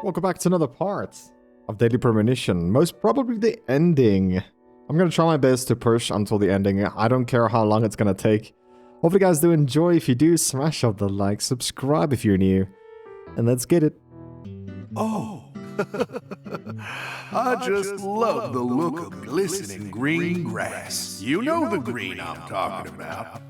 Welcome back to another part of Daily Premonition. Most probably the ending. I'm gonna try my best to push until the ending. I don't care how long it's gonna take. Hopefully you guys do enjoy. If you do, smash up the like, subscribe if you're new, and let's get it. Oh, I just love the look of glistening green grass. You know the green I'm talking about.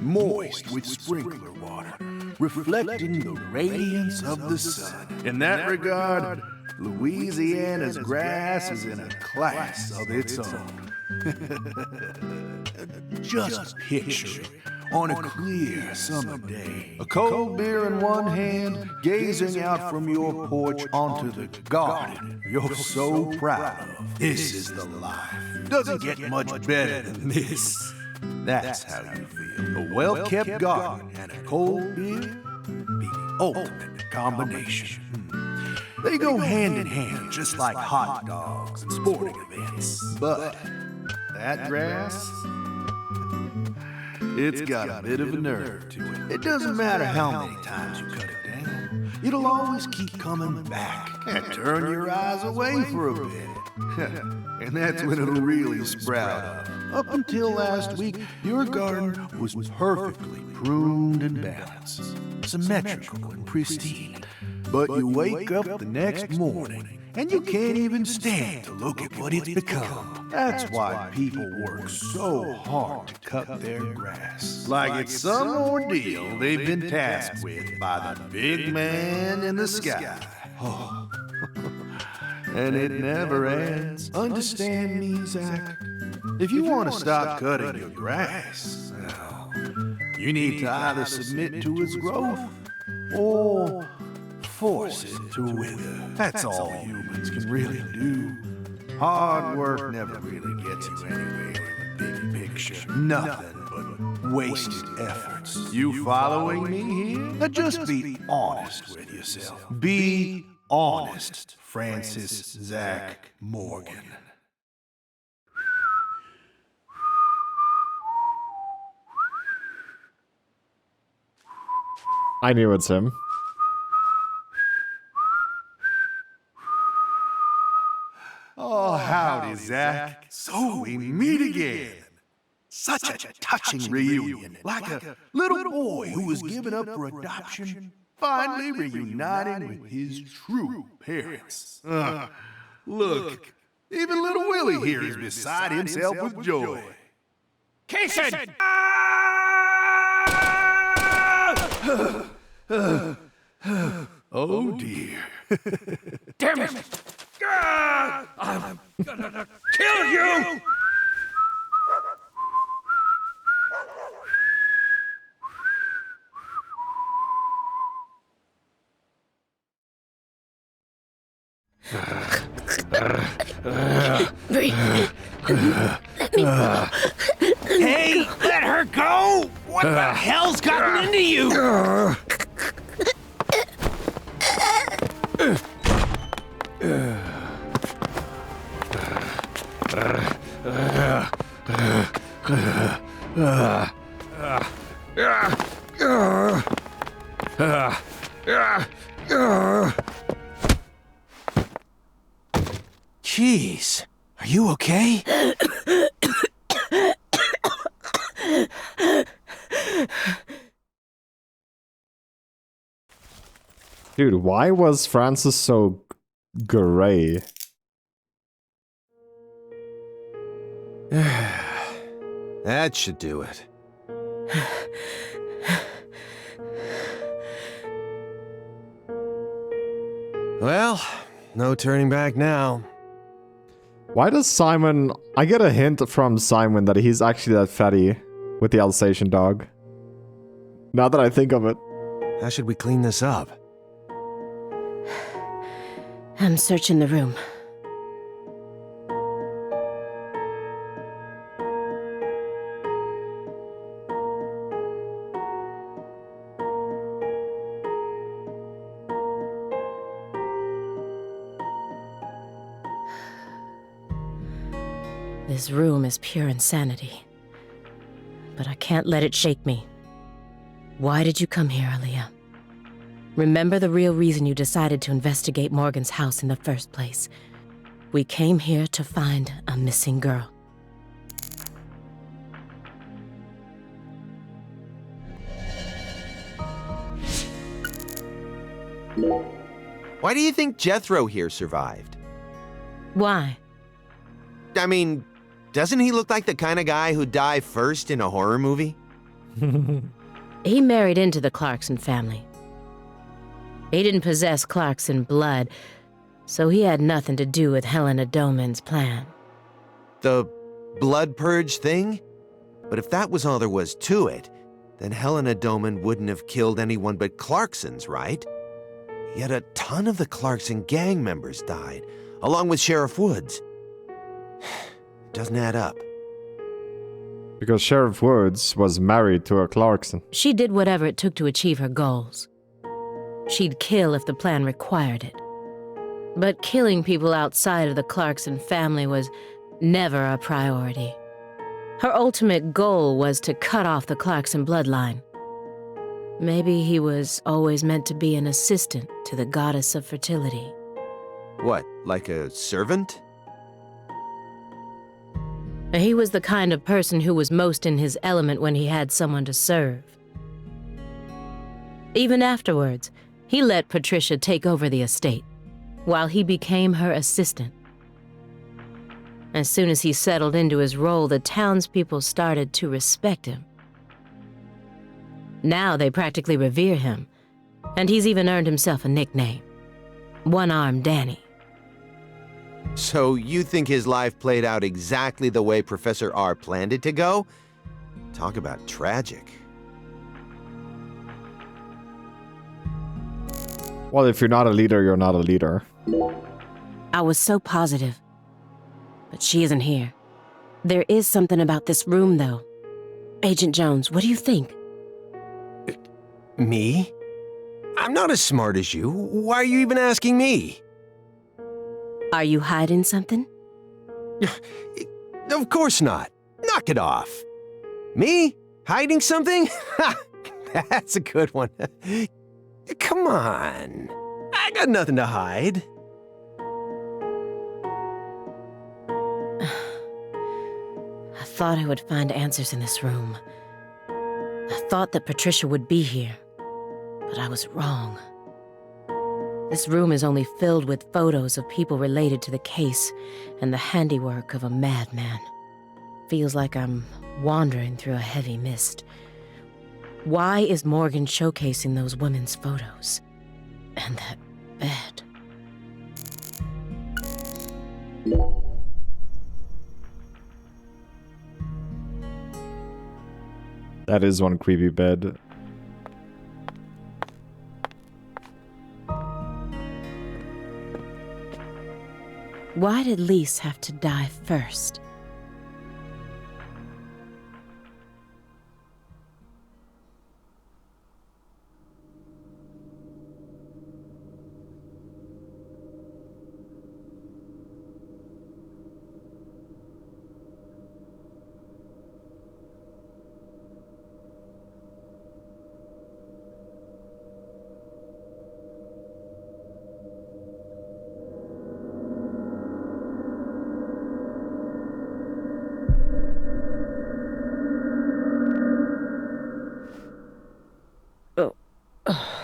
Moist with sprinkler water, reflecting the radiance of the sun. In that regard, Louisiana's grass is in a class of its own. Just picture it on a clear summer day. A cold beer in one hand, gazing out from your porch onto the garden you're so proud of. This is the life. Doesn't get much better than this. That's how you feel. A well-kept garden and a cold beer, the ultimate combination. They go hand in hand, just like hot dogs and sporting events. But that grass, it's got a bit of a nerve to it. It doesn't matter how many times you cut it down, it'll always keep coming back and turn your eyes away for a bit. And that's when it'll really sprout up. Up until last week, your garden was perfectly pruned and balanced, symmetrical and pristine. But you wake up the next morning, and you can't even stand to look at what it's become. That's why people work so hard to cut their grass. Like it's some ordeal they've been tasked with by the big man in the sky. Oh. And it never ends. Understand me, Zach? If you want to stop cutting your grass, well, you need to either submit to its growth or force it to wither. That's all humans can really do. Hard work never really gets you anywhere in the big picture. Nothing but wasted efforts. You following me here? Now just be honest with yourself. Be honest, Francis Zach Morgan. I knew it's him. Oh, howdy, Zach. So we meet again. Such a touching reunion. Like a little boy who was given up for adoption, finally reuniting with his true parents. Look, even little Willie here is beside himself with joy. Kaysen! Oh, dear. Damn it! I'm gonna kill you! Hey, let her go! What the hell's gotten into you? Jeez, are you okay? Dude, why was Francis so gray? That should do it. Well, no turning back now. Why does Simon... I get a hint from Simon that he's actually that fatty with the Alsatian dog. Now that I think of it. How should we clean this up? I'm searching the room. This room is pure insanity. But I can't let it shake me. Why did you come here, Aaliyah? Remember the real reason you decided to investigate Morgan's house in the first place. We came here to find a missing girl. Why do you think Jethro here survived? Why? I mean, doesn't he look like the kind of guy who'd die first in a horror movie? He married into the Clarkson family. He didn't possess Clarkson blood, so he had nothing to do with Helena Doman's plan. The blood purge thing? But if that was all there was to it, then Helena Doman wouldn't have killed anyone but Clarksons, right? Yet a ton of the Clarkson gang members died, along with Sheriff Woods. Doesn't add up. Because Sheriff Woods was married to a Clarkson. She did whatever it took to achieve her goals. She'd kill if the plan required it. But killing people outside of the Clarkson family was never a priority. Her ultimate goal was to cut off the Clarkson bloodline. Maybe he was always meant to be an assistant to the goddess of fertility. What, like a servant? He was the kind of person who was most in his element when he had someone to serve. Even afterwards, he let Patricia take over the estate, while he became her assistant. As soon as he settled into his role, the townspeople started to respect him. Now they practically revere him, and he's even earned himself a nickname, One-Armed Danny. So you think his life played out exactly the way Professor R planned it to go? Talk about tragic. Well, if you're not a leader, you're not a leader. I was so positive, but she isn't here. There is something about this room, though. Agent Jones, what do you think? Me? I'm not as smart as you. Why are you even asking me? Are you hiding something? Of course not. Knock it off. Me? Hiding something? That's a good one. Come on. I got nothing to hide. I thought I would find answers in this room. I thought that Patricia would be here, but I was wrong. This room is only filled with photos of people related to the case and the handiwork of a madman. Feels like I'm wandering through a heavy mist. Why is Morgan showcasing those women's photos? And that bed? That is one creepy bed. Why did Lise have to die first?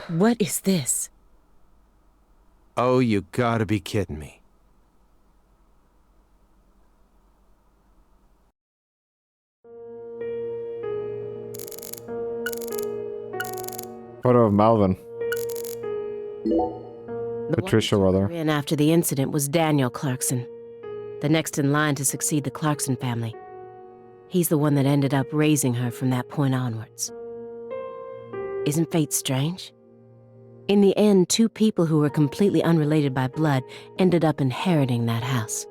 What is this? Oh, you gotta be kidding me. Photo of Malvin. The Patricia, one who rather. took her in after the incident was Daniel Clarkson, the next in line to succeed the Clarkson family. He's the one that ended up raising her from that point onwards. Isn't fate strange? In the end, two people who were completely unrelated by blood ended up inheriting that house.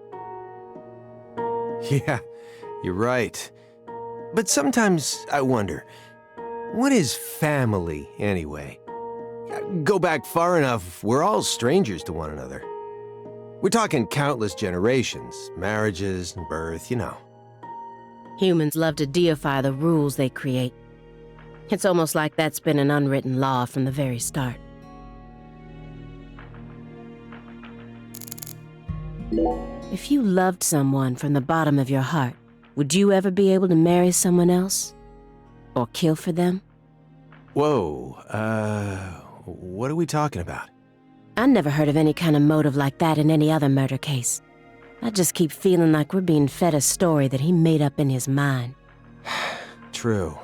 Yeah, you're right. But sometimes I wonder, what is family anyway? Go back far enough, we're all strangers to one another. We're talking countless generations, marriages, and birth, you know. Humans love to deify the rules they create. It's almost like that's been an unwritten law from the very start. If you loved someone from the bottom of your heart, would you ever be able to marry someone else? Or kill for them? Whoa, what are we talking about? I never heard of any kind of motive like that in any other murder case. I just keep feeling like we're being fed a story that he made up in his mind. True.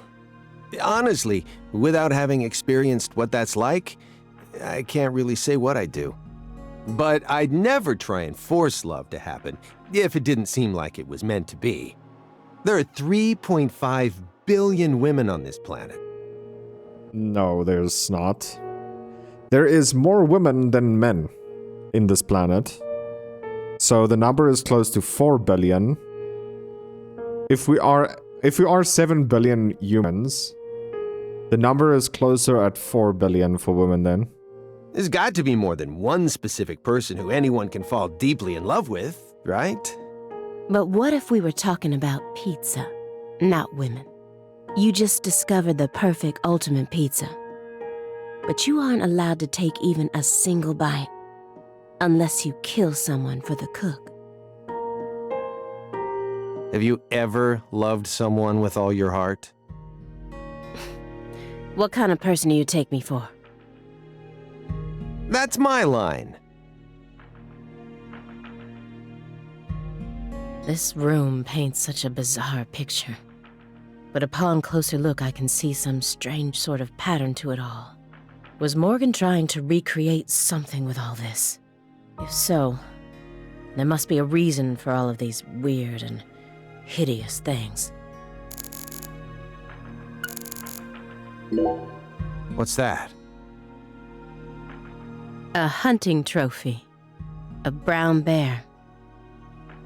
Honestly, without having experienced what that's like, I can't really say what I'd do. But I'd never try and force love to happen if it didn't seem like it was meant to be. There are 3.5 billion women on this planet. No, there's not. There is more women than men in this planet. So the number is close to 4 billion. If we are 7 billion humans, the number is closer at 4 billion for women then. There's got to be more than one specific person who anyone can fall deeply in love with, right? But what if we were talking about pizza, not women? You just discovered the perfect ultimate pizza. But you aren't allowed to take even a single bite unless you kill someone for the cook. Have you ever loved someone with all your heart? What kind of person do you take me for? That's my line. This room paints such a bizarre picture. But upon closer look, I can see some strange sort of pattern to it all. Was Morgan trying to recreate something with all this? If so, there must be a reason for all of these weird and hideous things. What's that? A hunting trophy. A brown bear.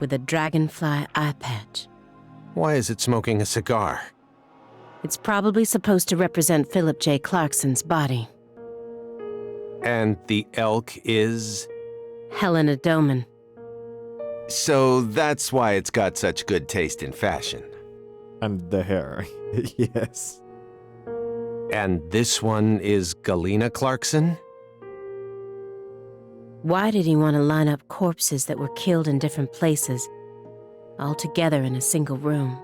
With a dragonfly eye patch. Why is it smoking a cigar? It's probably supposed to represent Philip J. Clarkson's body. And the elk is? Helena Doman. So that's why it's got such good taste in fashion. And the hair. Yes. And this one is Galena Clarkson? Why did he want to line up corpses that were killed in different places, all together in a single room?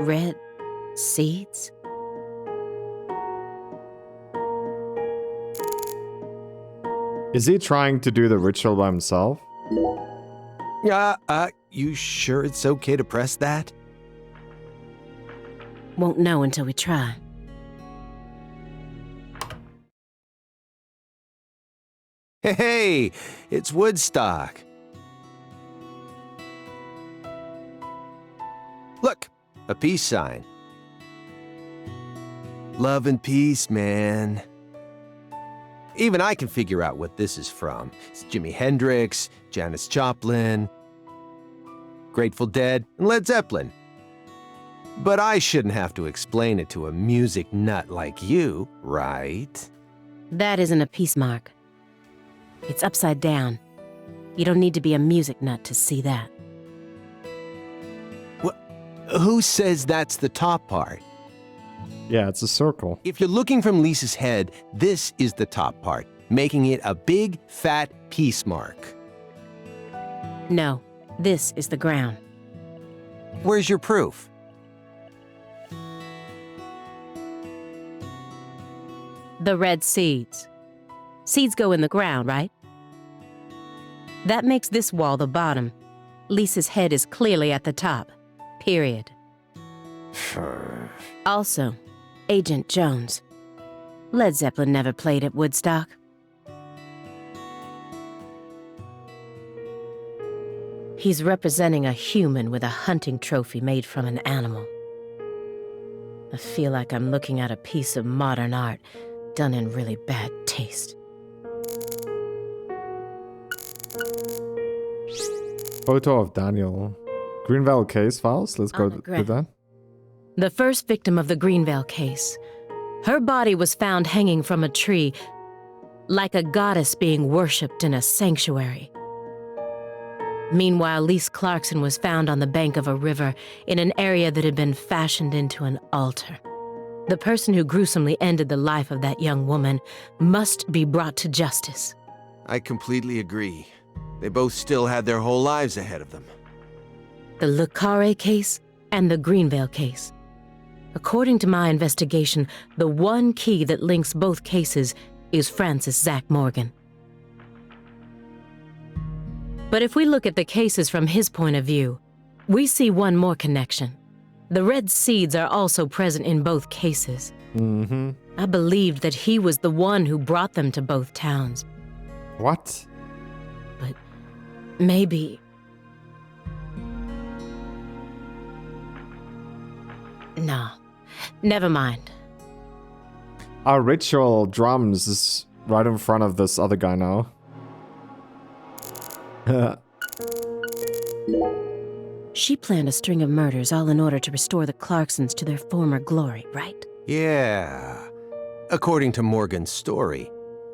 Red seeds? Is he trying to do the ritual by himself? You sure it's okay to press that? Won't know until we try. Hey, it's Woodstock. Look, a peace sign. Love and peace, man. Even I can figure out what this is from. It's Jimi Hendrix, Janis Joplin, Grateful Dead, and Led Zeppelin. But I shouldn't have to explain it to a music nut like you, right? That isn't a peace mark. It's upside down. You don't need to be a music nut to see that. Who says that's the top part? Yeah, it's a circle. If you're looking from Lisa's head, this is the top part, making it a big, fat peace mark. No, this is the ground. Where's your proof? The red seeds. Seeds go in the ground, right? That makes this wall the bottom. Lisa's head is clearly at the top. Period. Also, Agent Jones. Led Zeppelin never played at Woodstock. He's representing a human with a hunting trophy made from an animal. I feel like I'm looking at a piece of modern art done in really bad taste. Photo of Daniel. Greenvale case files. Let's go to that. The first victim of the Greenvale case. Her body was found hanging from a tree, like a goddess being worshipped in a sanctuary. Meanwhile, Lise Clarkson was found on the bank of a river in an area that had been fashioned into an altar. The person who gruesomely ended the life of that young woman must be brought to justice. I completely agree. They both still had their whole lives ahead of them. The Le Carré case and the Greenvale case. According to my investigation, the one key that links both cases is Francis Zach Morgan. But if we look at the cases from his point of view, we see one more connection. The red seeds are also present in both cases. I believed that he was the one who brought them to both towns. What? But maybe... No, never mind. Our ritual drums is right in front of this other guy now. She planned a string of murders all in order to restore the Clarksons to their former glory, right? Yeah. According to Morgan's story.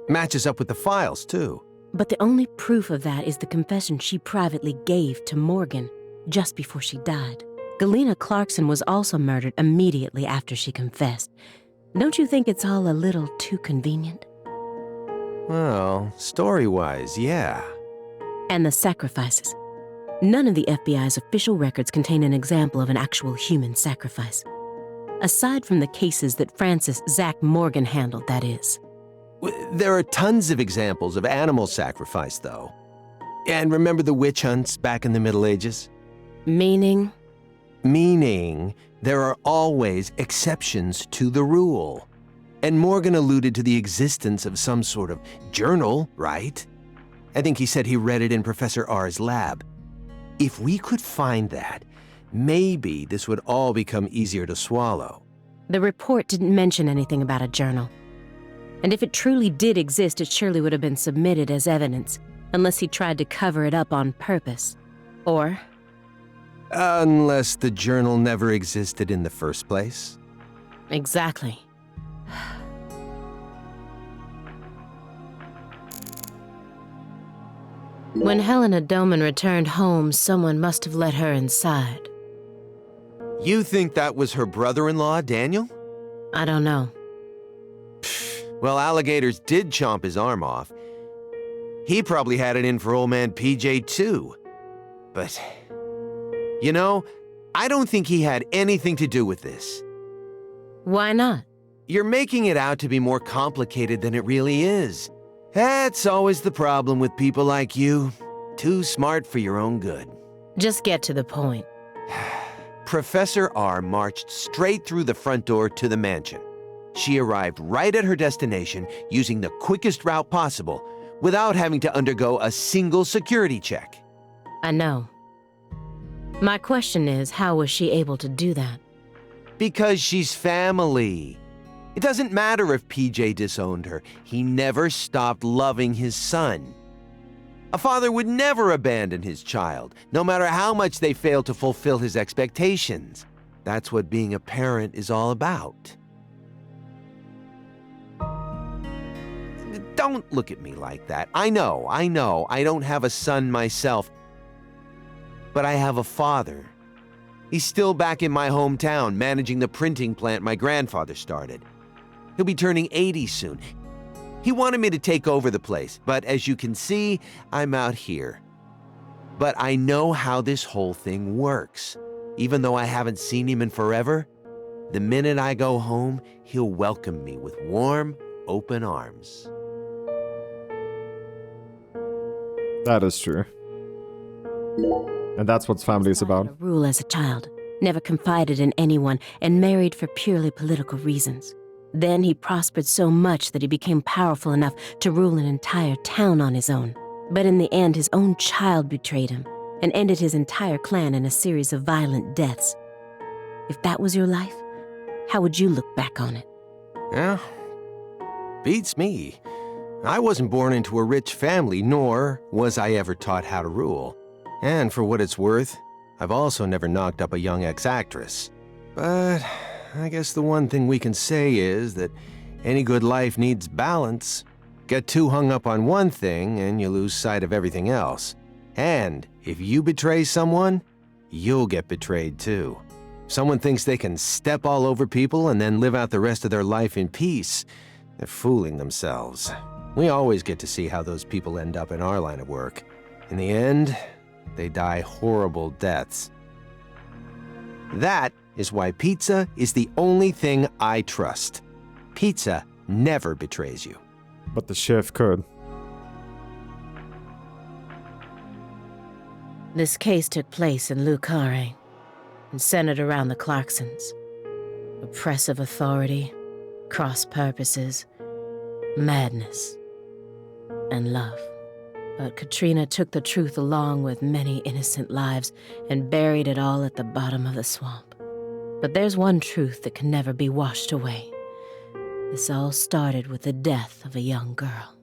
Matches up with the files, too. But the only proof of that is the confession she privately gave to Morgan just before she died. Galena Clarkson was also murdered immediately after she confessed. Don't you think it's all a little too convenient? Well, story-wise, yeah. And the sacrifices. None of the FBI's official records contain an example of an actual human sacrifice. Aside from the cases that Francis Zach Morgan handled, that is. There are tons of examples of animal sacrifice, though. And remember the witch hunts back in the Middle Ages? Meaning? Meaning, there are always exceptions to the rule. And Morgan alluded to the existence of some sort of journal, right? I think he said he read it in Professor R's lab. If we could find that, maybe this would all become easier to swallow. The report didn't mention anything about a journal. And if it truly did exist, it surely would have been submitted as evidence, unless he tried to cover it up on purpose. Or... Unless the journal never existed in the first place. Exactly. When Helena Doman returned home, someone must have let her inside. You think that was her brother-in-law, Daniel? I don't know. Well, alligators did chomp his arm off. He probably had it in for old man PJ, too. But, you know, I don't think he had anything to do with this. Why not? You're making it out to be more complicated than it really is. That's always the problem with people like you. Too smart for your own good. Just get to the point. Professor R marched straight through the front door to the mansion. She arrived right at her destination using the quickest route possible without having to undergo a single security check. I know. My question is, how was she able to do that? Because she's family. It doesn't matter if PJ disowned her. He never stopped loving his son. A father would never abandon his child, no matter how much they fail to fulfill his expectations. That's what being a parent is all about. Don't look at me like that. I know, I don't have a son myself. But I have a father. He's still back in my hometown, managing the printing plant my grandfather started. He'll be turning 80 soon. He wanted me to take over the place, but as you can see, I'm out here. But I know how this whole thing works. Even though I haven't seen him in forever, the minute I go home, he'll welcome me with warm, open arms. That is true. And that's what family is about. A rule as a child, never confided in anyone, and married for purely political reasons. Then he prospered so much that he became powerful enough to rule an entire town on his own. But in the end, his own child betrayed him and ended his entire clan in a series of violent deaths. If that was your life, how would you look back on it? Yeah, beats me. I wasn't born into a rich family, nor was I ever taught how to rule. And for what it's worth, I've also never knocked up a young ex-actress. But I guess the one thing we can say is that any good life needs balance. Get too hung up on one thing and you lose sight of everything else. And if you betray someone, you'll get betrayed too. Someone thinks they can step all over people and then live out the rest of their life in peace. They're fooling themselves. We always get to see how those people end up in our line of work. In the end, they die horrible deaths. That is why pizza is the only thing I trust. Pizza never betrays you. But the chef could. This case took place in Lucare and centered around the Clarksons. Oppressive authority, cross purposes, madness, and love. But Katrina took the truth along with many innocent lives and buried it all at the bottom of the swamp. But there's one truth that can never be washed away. This all started with the death of a young girl.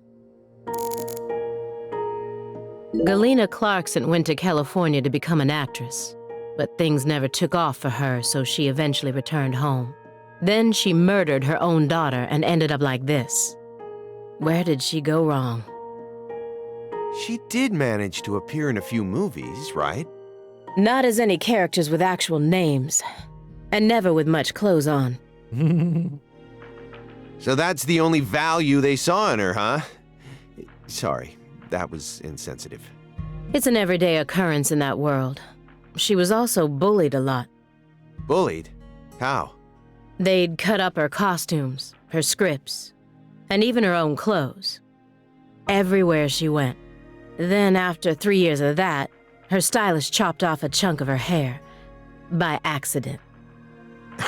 Galena Clarkson went to California to become an actress, but things never took off for her, so she eventually returned home. Then she murdered her own daughter and ended up like this. Where did she go wrong? She did manage to appear in a few movies, right? Not as any characters with actual names, and never with much clothes on. So that's the only value they saw in her, huh? Sorry, that was insensitive. It's an everyday occurrence in that world. She was also bullied a lot. Bullied? How? They'd cut up her costumes, her scripts, and even her own clothes. Everywhere she went. Then, after 3 years of that, her stylist chopped off a chunk of her hair. By accident.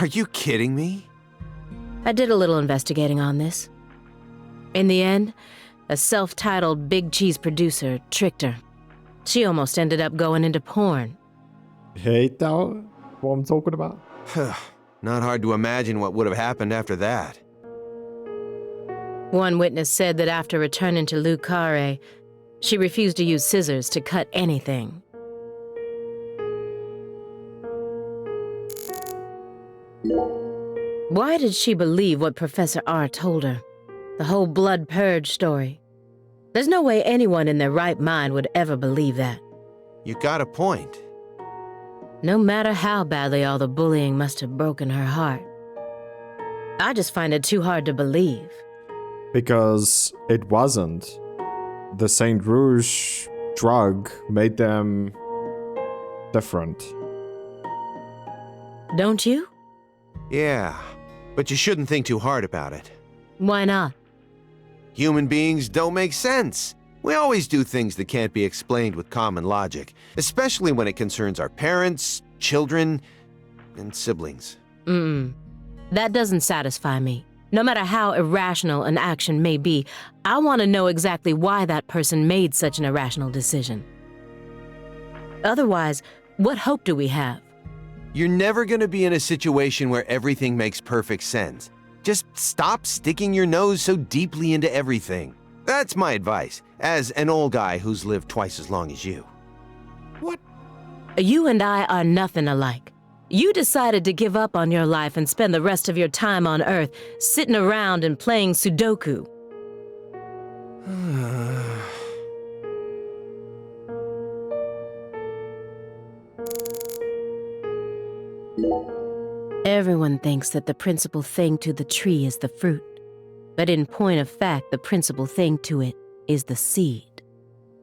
Are you kidding me? I did a little investigating on this. In the end, a self-titled big cheese producer tricked her. She almost ended up going into porn. Hate that? What I'm talking about? Not hard to imagine what would have happened after that. One witness said that after returning to Lucare, she refused to use scissors to cut anything. Why did she believe what Professor R told her? The whole blood purge story. There's no way anyone in their right mind would ever believe that. You got a point. No matter how badly all the bullying must have broken her heart. I just find it too hard to believe. Because it wasn't. The Saint Rouge drug made them different. Don't you? Yeah, but you shouldn't think too hard about it. Why not? Human beings don't make sense. We always do things that can't be explained with common logic, especially when it concerns our parents, children, and siblings. That doesn't satisfy me. No matter how irrational an action may be, I want to know exactly why that person made such an irrational decision. Otherwise, what hope do we have? You're never going to be in a situation where everything makes perfect sense. Just stop sticking your nose so deeply into everything. That's my advice, as an old guy who's lived twice as long as you. What? You and I are nothing alike. You decided to give up on your life and spend the rest of your time on Earth sitting around and playing Sudoku. Everyone thinks that the principal thing to the tree is the fruit. But in point of fact, the principal thing to it is the seed.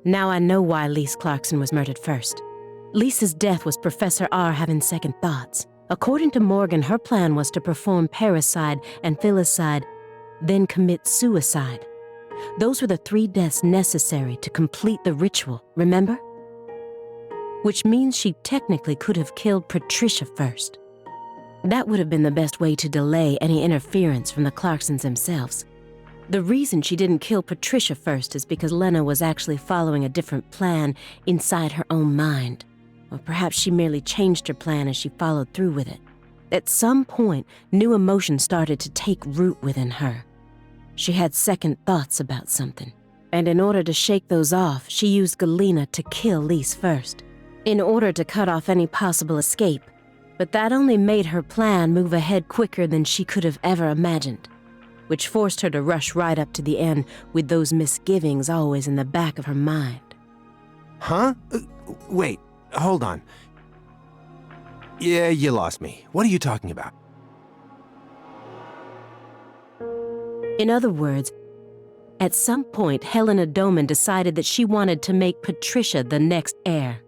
Now I know why Lise Clarkson was murdered first. Lisa's death was Professor R having second thoughts. According to Morgan, her plan was to perform parricide and filicide, then commit suicide. Those were the 3 deaths necessary to complete the ritual, remember? Which means she technically could have killed Patricia first. That would have been the best way to delay any interference from the Clarksons themselves. The reason she didn't kill Patricia first is because Lena was actually following a different plan inside her own mind. Or perhaps she merely changed her plan as she followed through with it. At some point, new emotions started to take root within her. She had second thoughts about something. And in order to shake those off, she used Galena to kill Lise first, in order to cut off any possible escape. But that only made her plan move ahead quicker than she could have ever imagined, which forced her to rush right up to the end with those misgivings always in the back of her mind. Huh? Wait, hold on. Yeah, you lost me. What are you talking about? In other words, at some point, Helena Doman decided that she wanted to make Patricia the next heir.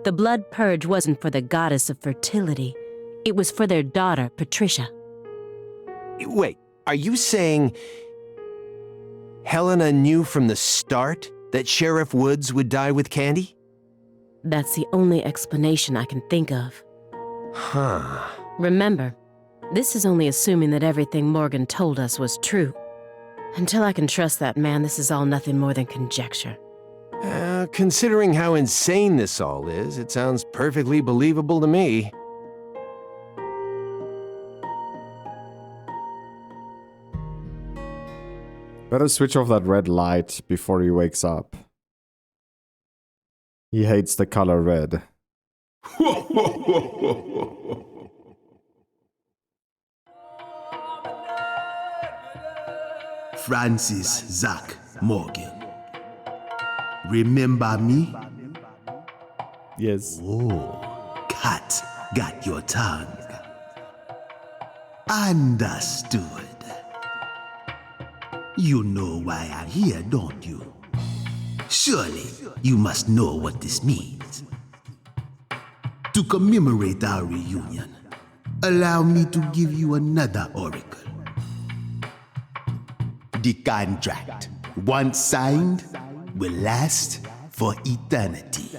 The blood purge wasn't for the goddess of fertility. It was for their daughter, Patricia. Wait, are you saying Helena knew from the start that Sheriff Woods would die with Candy? That's the only explanation I can think of. Huh. Remember, this is only assuming that everything Morgan told us was true. Until I can trust that man, this is all nothing more than conjecture. Considering how insane this all is, it sounds perfectly believable to me. Better switch off that red light before he wakes up. He hates the color red. Francis Zach Morgan. Remember me? Yes. Oh, cat got your tongue. Understood. You know why I'm here, don't you? Surely you must know what this means. To commemorate our reunion, allow me to give you another oracle. The contract, once signed, will last for eternity.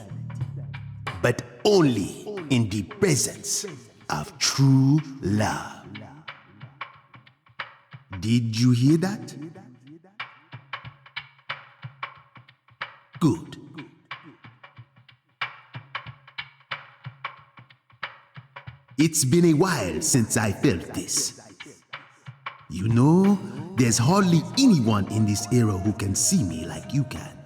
But only in the presence of true love. Did you hear that? Good. It's been a while since I felt this. You know, there's hardly anyone in this era who can see me like you can.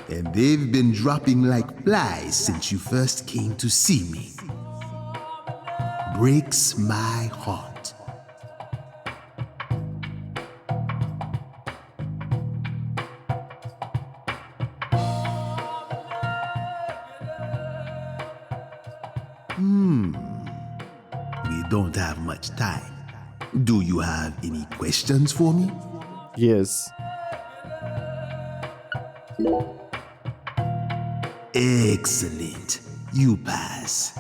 And they've been dropping like flies since you first came to see me. Breaks my heart. We don't have much time. Do you have any questions for me? Yes. Excellent. You pass.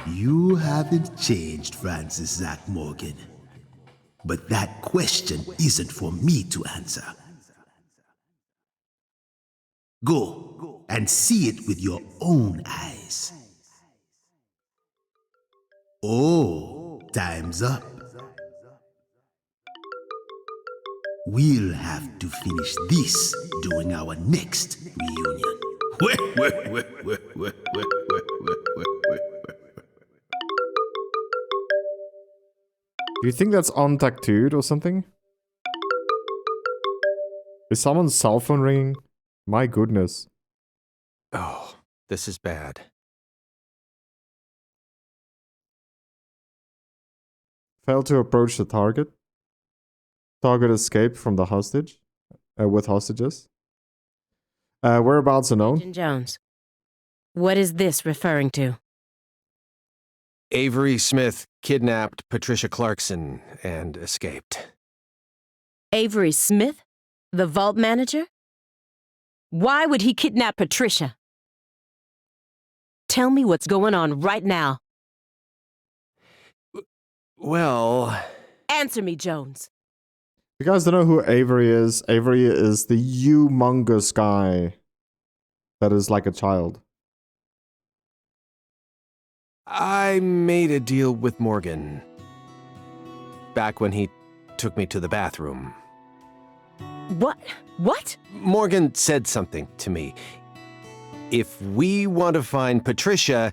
You haven't changed, Francis Zach Morgan. But that question isn't for me to answer. Go and see it with your own eyes. Oh, time's up. We'll have to finish this during our next reunion. Do you think that's on Tactude or something? Is someone's cell phone ringing? My goodness. Oh, this is bad. Failed to approach the target. Target escaped from the hostage. With hostages. Whereabouts unknown. Agent Jones, what is this referring to? Avery Smith kidnapped Patricia Clarkson and escaped. Avery Smith? The vault manager? Why would he kidnap Patricia? Tell me what's going on right now. Well... Answer me, Jones. You guys don't know who Avery is? Avery is the humongous guy that is like a child. I made a deal with Morgan. Back when he took me to the bathroom. What? What? Morgan said something to me. If we want to find Patricia,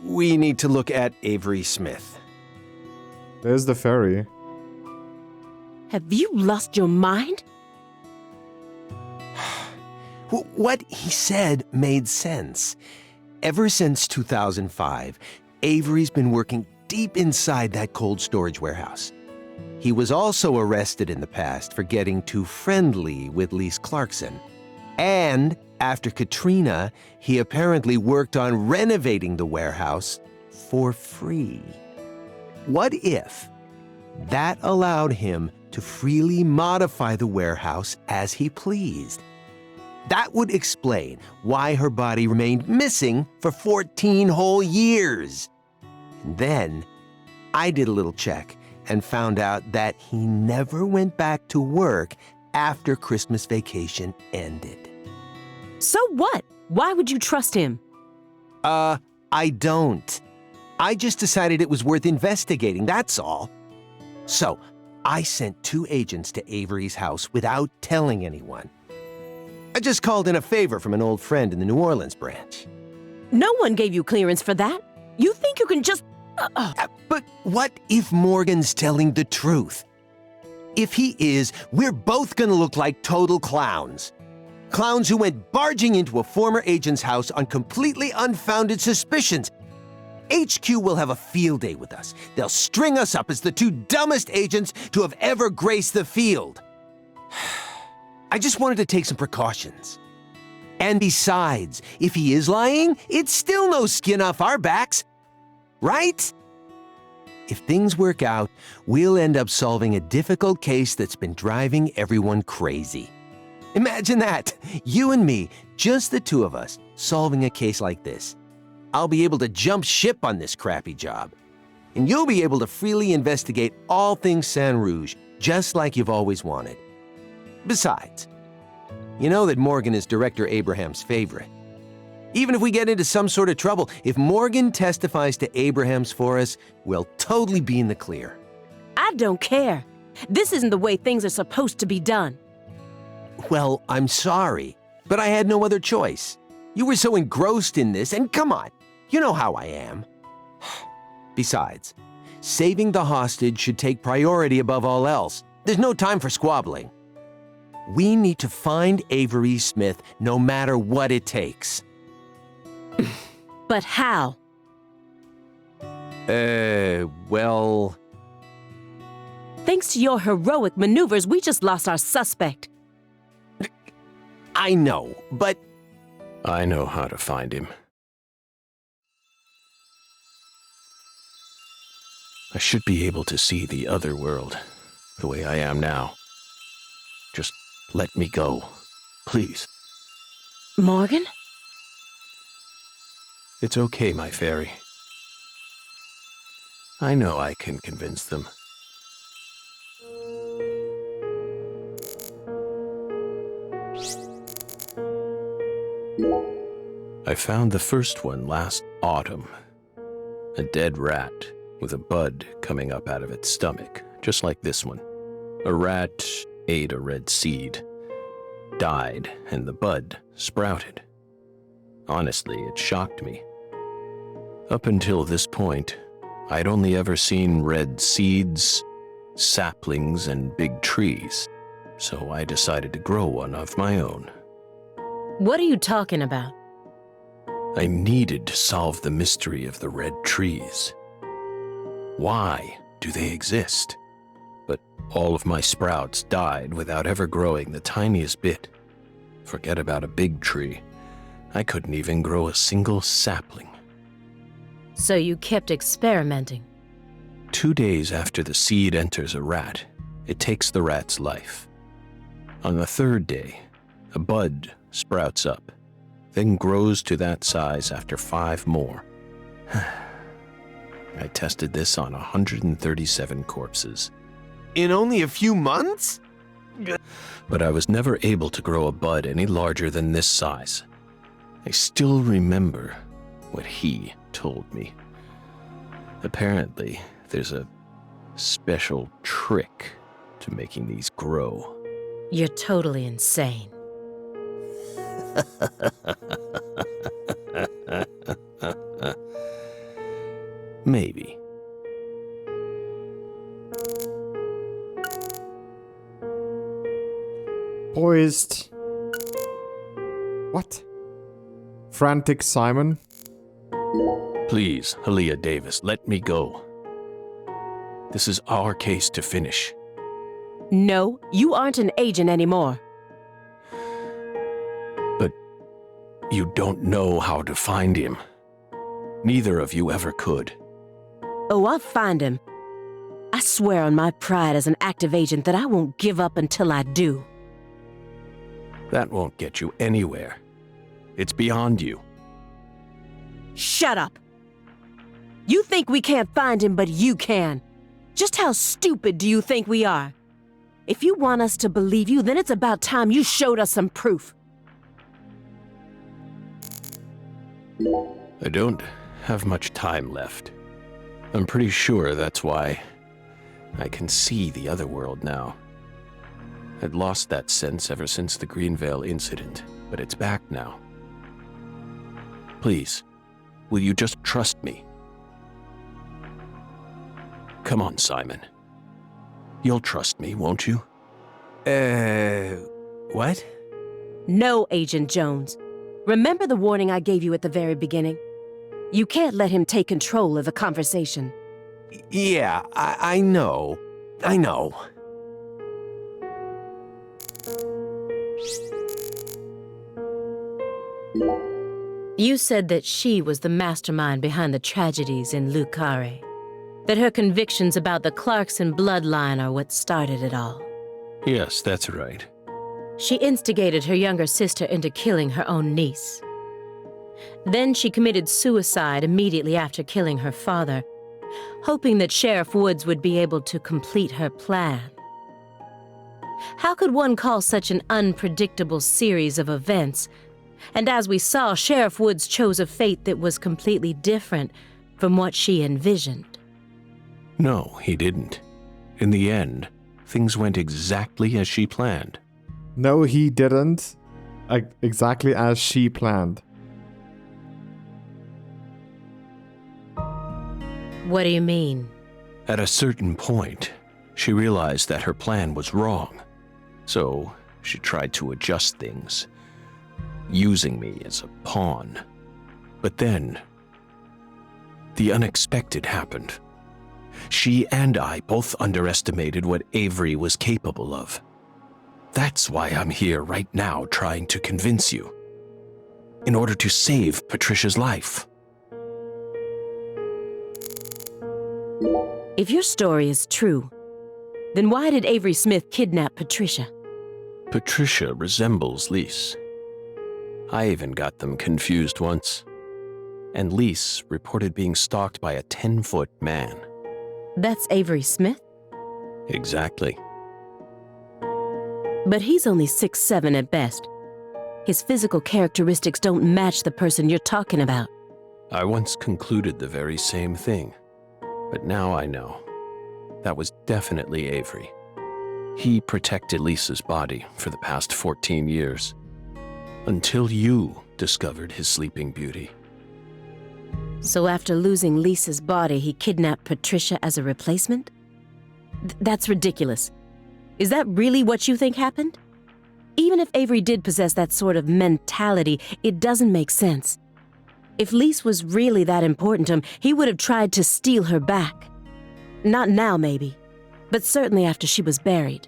we need to look at Avery Smith. There's the ferry. Have you lost your mind? What he said made sense. Ever since 2005, Avery's been working deep inside that cold storage warehouse. He was also arrested in the past for getting too friendly with Lise Clarkson. And After Katrina, he apparently worked on renovating the warehouse for free. What if that allowed him to freely modify the warehouse as he pleased? That would explain why her body remained missing for 14 whole years. And then I did a little check and found out that he never went back to work after Christmas vacation ended. So what? Why would you trust him? I don't. I just decided it was worth investigating, that's all. So, I sent 2 agents to Avery's house without telling anyone. I just called in a favor from an old friend in the New Orleans branch. No one gave you clearance for that. You think you can just... But what if Morgan's telling the truth? If he is, we're both gonna look like total clowns. Clowns who went barging into a former agent's house on completely unfounded suspicions. HQ will have a field day with us. They'll string us up as the 2 dumbest agents to have ever graced the field. I just wanted to take some precautions. And besides, if he is lying, it's still no skin off our backs. Right? If things work out, we'll end up solving a difficult case that's been driving everyone crazy. Imagine that, you and me, just the 2 of us, solving a case like this. I'll be able to jump ship on this crappy job. And you'll be able to freely investigate all things Saint Rouge, just like you've always wanted. Besides, you know that Morgan is Director Abraham's favorite. Even if we get into some sort of trouble, if Morgan testifies to Abraham's for us, we'll totally be in the clear. I don't care. This isn't the way things are supposed to be done. Well, I'm sorry, but I had no other choice. You were so engrossed in this, and come on, you know how I am. Besides, saving the hostage should take priority above all else. There's no time for squabbling. We need to find Avery Smith no matter what it takes. But how? Well... Thanks to your heroic maneuvers, we just lost our suspect. I know, but... I know how to find him. I should be able to see the other world, the way I am now. Just let me go, please. Morgan? It's okay, my fairy. I know I can convince them. I found the first one last autumn. A dead rat with a bud coming up out of its stomach, just like this one. A rat ate a red seed, died, and the bud sprouted. Honestly, it shocked me. Up until this point, I'd only ever seen red seeds, saplings, and big trees, so I decided to grow one of my own. What are you talking about? I needed to solve the mystery of the red trees. Why do they exist? But all of my sprouts died without ever growing the tiniest bit. Forget about a big tree. I couldn't even grow a single sapling. So you kept experimenting. 2 days after the seed enters a rat, it takes the rat's life. On the 3rd day, a bud sprouts up, then grows to that size after 5 more. I tested this on 137 corpses. In only a few months? But I was never able to grow a bud any larger than this size. I still remember what he told me. Apparently, there's a special trick to making these grow. You're totally insane. Maybe. Poised. What? Frantic Simon? Please, Aaliyah Davis, let me go. This is our case to finish. No, you aren't an agent anymore. You don't know how to find him. Neither of you ever could. Oh, I'll find him. I swear on my pride as an active agent that I won't give up until I do. That won't get you anywhere. It's beyond you. Shut up! You think we can't find him, but you can. Just how stupid do you think we are? If you want us to believe you, then it's about time you showed us some proof. I don't have much time left. I'm pretty sure that's why I can see the other world now. I'd lost that sense ever since the Greenvale incident, but it's back now. Please, will you just trust me? Come on, Simon. You'll trust me, won't you? What? No, Agent Jones. Remember the warning I gave you at the very beginning? You can't let him take control of the conversation. Yeah, I know. I know. You said that she was the mastermind behind the tragedies in Lucare. That her convictions about the Clarkson bloodline are what started it all. Yes, that's right. She instigated her younger sister into killing her own niece. Then she committed suicide immediately after killing her father, hoping that Sheriff Woods would be able to complete her plan. How could one call such an unpredictable series of events? And as we saw, Sheriff Woods chose a fate that was completely different from what she envisioned. No, he didn't. In the end, things went exactly as she planned. No, he didn't. Exactly as she planned. What do you mean? At a certain point, she realized that her plan was wrong. So she tried to adjust things, using me as a pawn. But then, the unexpected happened. She and I both underestimated what Avery was capable of. That's why I'm here right now trying to convince you. In order to save Patricia's life. If your story is true, then why did Avery Smith kidnap Patricia? Patricia resembles Lise. I even got them confused once. And Lise reported being stalked by a 10-foot man. That's Avery Smith? Exactly. But he's only 6'7" at best. His physical characteristics don't match the person you're talking about. I once concluded the very same thing. But now I know. That was definitely Avery. He protected Lisa's body for the past 14 years. Until you discovered his sleeping beauty. So after losing Lisa's body, he kidnapped Patricia as a replacement? That's ridiculous. Is that really what you think happened? Even if Avery did possess that sort of mentality, it doesn't make sense. If Lise was really that important to him, he would have tried to steal her back. Not now, maybe, but certainly after she was buried.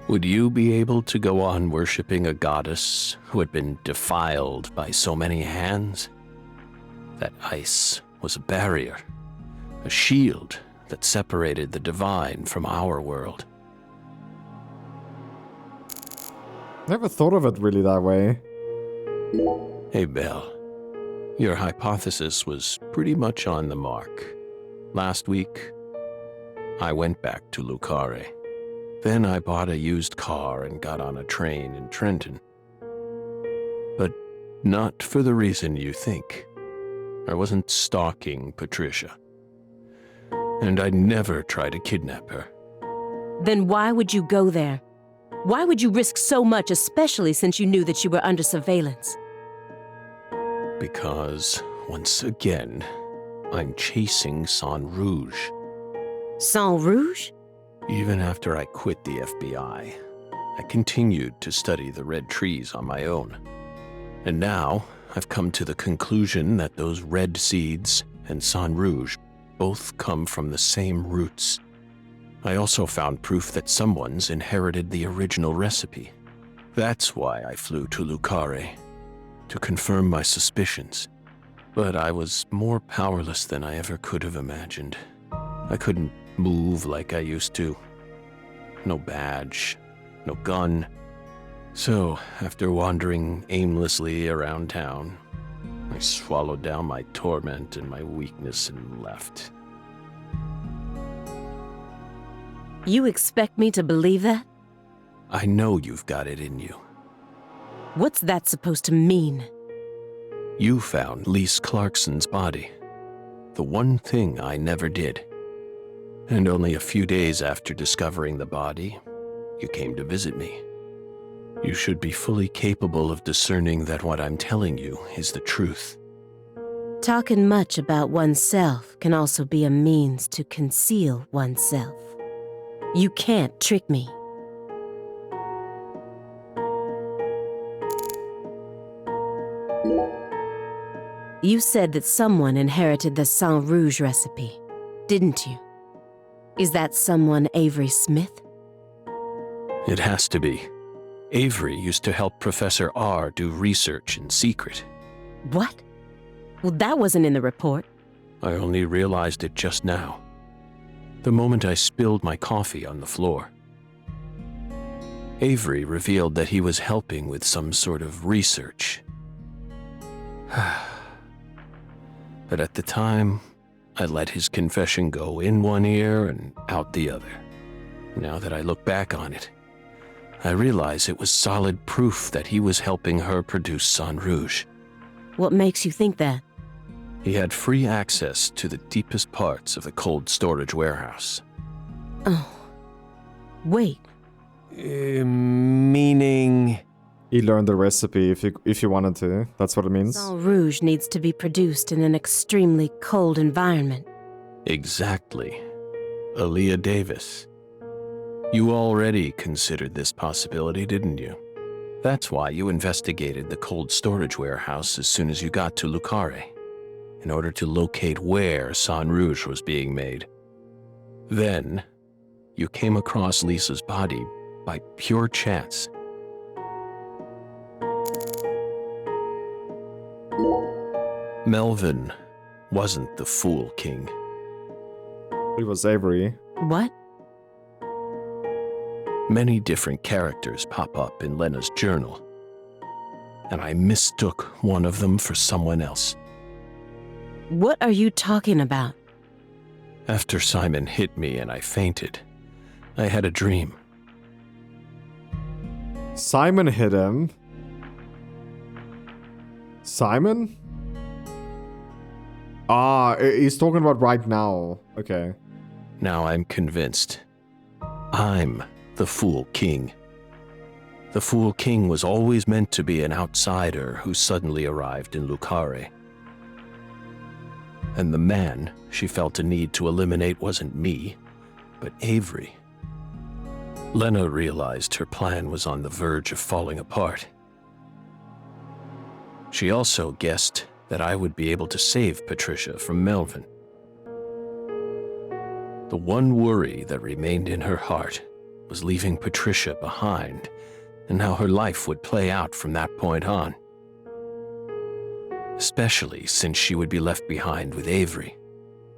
Would you be able to go on worshipping a goddess who had been defiled by so many hands? That ice was a barrier, a shield that separated the divine from our world. Never thought of it really that way. Hey, Belle. Your hypothesis was pretty much on the mark. Last week, I went back to Lucare. Then I bought a used car and got on a train in Trenton. But not for the reason you think. I wasn't stalking Patricia. And I'd never try to kidnap her. Then why would you go there? Why would you risk so much, especially since you knew that you were under surveillance? Because, once again, I'm chasing Sang Rouge. Sang Rouge? Even after I quit the FBI, I continued to study the red trees on my own. And now, I've come to the conclusion that those red seeds and Sang Rouge both come from the same roots. I also found proof that someone's inherited the original recipe. That's why I flew to Lucare, to confirm my suspicions. But I was more powerless than I ever could have imagined. I couldn't move like I used to. No badge, no gun. So, after wandering aimlessly around town, I swallowed down my torment and my weakness and left. You expect me to believe that? I know you've got it in you. What's that supposed to mean? You found Lise Clarkson's body. The one thing I never did. And only a few days after discovering the body, you came to visit me. You should be fully capable of discerning that what I'm telling you is the truth. Talking much about oneself can also be a means to conceal oneself. You can't trick me. You said that someone inherited the Sang Rouge recipe, didn't you? Is that someone Avery Smith? It has to be. Avery used to help Professor R do research in secret. What? Well, that wasn't in the report. I only realized it just now. The moment I spilled my coffee on the floor. Avery revealed that he was helping with some sort of research. But at the time, I let his confession go in one ear and out the other. Now that I look back on it, I realize it was solid proof that he was helping her produce Sang Rouge. What makes you think that? He had free access to the deepest parts of the cold storage warehouse. Oh. Wait. Meaning... He learned the recipe if you wanted to. That's what it means. Sang Rouge needs to be produced in an extremely cold environment. Exactly. Aaliyah Davis. You already considered this possibility, didn't you? That's why you investigated the cold storage warehouse as soon as you got to Lucare, in order to locate where Sang Rouge was being made. Then, you came across Lisa's body by pure chance. Melvin wasn't the Fool King. It was Avery. What? Many different characters pop up in Lena's journal, and I mistook one of them for someone else. What are you talking about? After Simon hit me and I fainted, I had a dream. Simon hit him. Simon? Ah, he's talking about right now. Okay. Now I'm convinced. I'm the Fool King. The Fool King was always meant to be an outsider who suddenly arrived in Lucare. And the man she felt a need to eliminate wasn't me, but Avery. Lena realized her plan was on the verge of falling apart. She also guessed that I would be able to save Patricia from Melvin. The one worry that remained in her heart was leaving Patricia behind and how her life would play out from that point on. Especially since she would be left behind with Avery,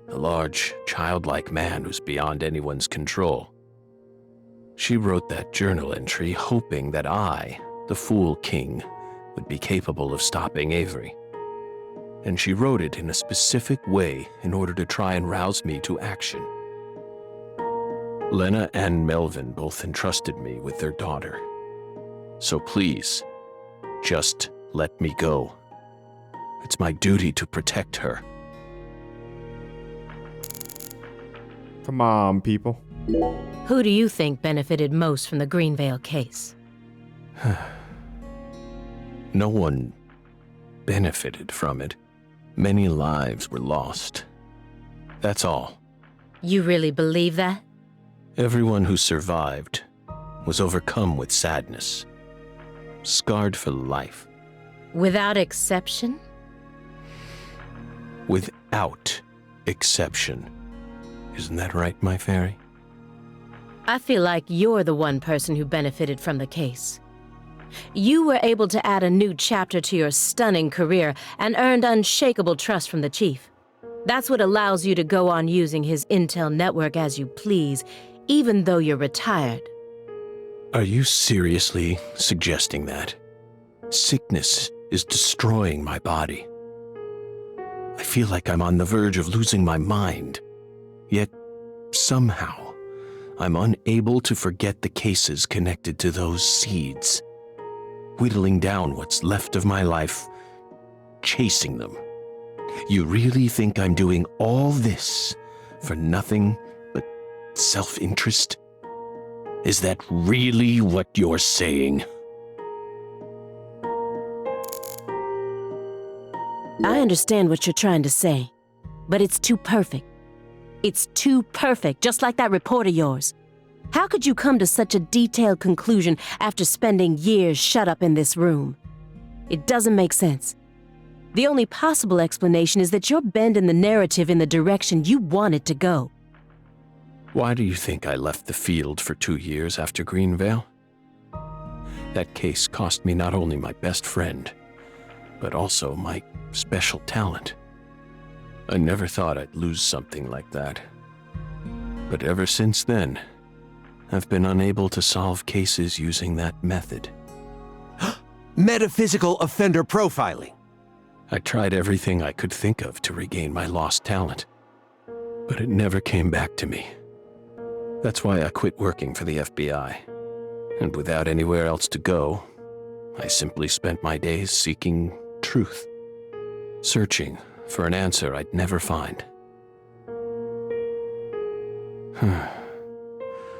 the large, childlike man who's beyond anyone's control. She wrote that journal entry hoping that I, the Fool King, would be capable of stopping Avery. And she wrote it in a specific way in order to try and rouse me to action. Lena and Melvin both entrusted me with their daughter. So please, just let me go. It's my duty to protect her. Come on, people. Who do you think benefited most from the Greenvale case? No one benefited from it. Many lives were lost. That's all. You really believe that? Everyone who survived was overcome with sadness, scarred for life. Without exception? Without exception. Isn't that right, my fairy? I feel like you're the one person who benefited from the case. You were able to add a new chapter to your stunning career and earned unshakable trust from the Chief. That's what allows you to go on using his intel network as you please, even though you're retired. Are you seriously suggesting that? Sickness is destroying my body. I feel like I'm on the verge of losing my mind. Yet, somehow, I'm unable to forget the cases connected to those seeds. Whittling down what's left of my life, chasing them. You really think I'm doing all this for nothing but self-interest? Is that really what you're saying? I understand what you're trying to say, but it's too perfect. It's too perfect, just like that report of yours. How could you come to such a detailed conclusion after spending years shut up in this room? It doesn't make sense. The only possible explanation is that you're bending the narrative in the direction you want it to go. Why do you think I left the field for 2 years after Greenvale? That case cost me not only my best friend, but also my special talent. I never thought I'd lose something like that. But ever since then, I've been unable to solve cases using that method. Metaphysical offender profiling. I tried everything I could think of to regain my lost talent, but it never came back to me. That's why I quit working for the FBI. And without anywhere else to go, I simply spent my days seeking truth, searching for an answer I'd never find.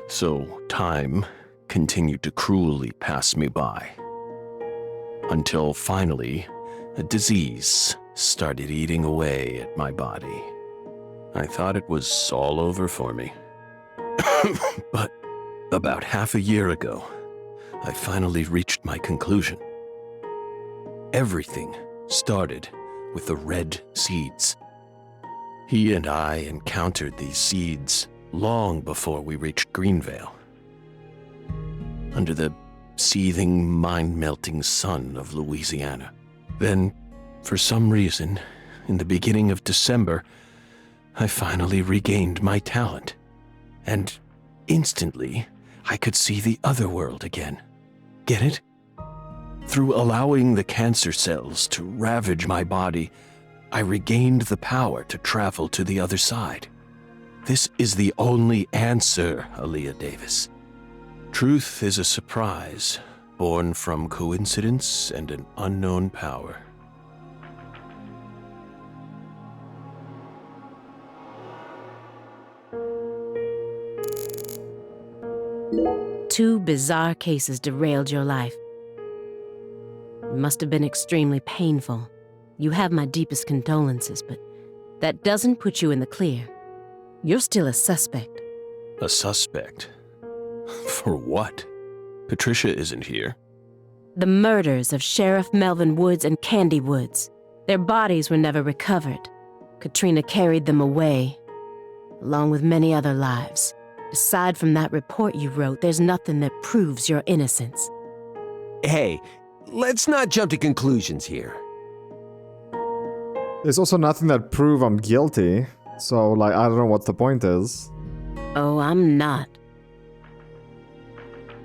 So time continued to cruelly pass me by, until finally a disease started eating away at my body. I thought it was all over for me. But about half a year ago, I finally reached my conclusion. Everything started with the red seeds. He and I encountered these seeds long before we reached Greenvale. Under the seething, mind-melting sun of Louisiana. Then, for some reason, in the beginning of December, I finally regained my talent. And instantly, I could see the other world again. Get it? Through allowing the cancer cells to ravage my body, I regained the power to travel to the other side. This is the only answer, Aaliyah Davis. Truth is a surprise, born from coincidence and an unknown power. Two bizarre cases derailed your life. It must have been extremely painful. You have my deepest condolences, but that doesn't put you in the clear. You're still a suspect. A suspect? For what? Patricia isn't here. The murders of Sheriff Melvin Woods and Candy Woods. Their bodies were never recovered. Katrina carried them away, along with many other lives. Aside from that report you wrote, there's nothing that proves your innocence. Hey, let's not jump to conclusions here. There's also nothing that prove I'm guilty, so, like, I don't know what the point is. Oh, I'm not.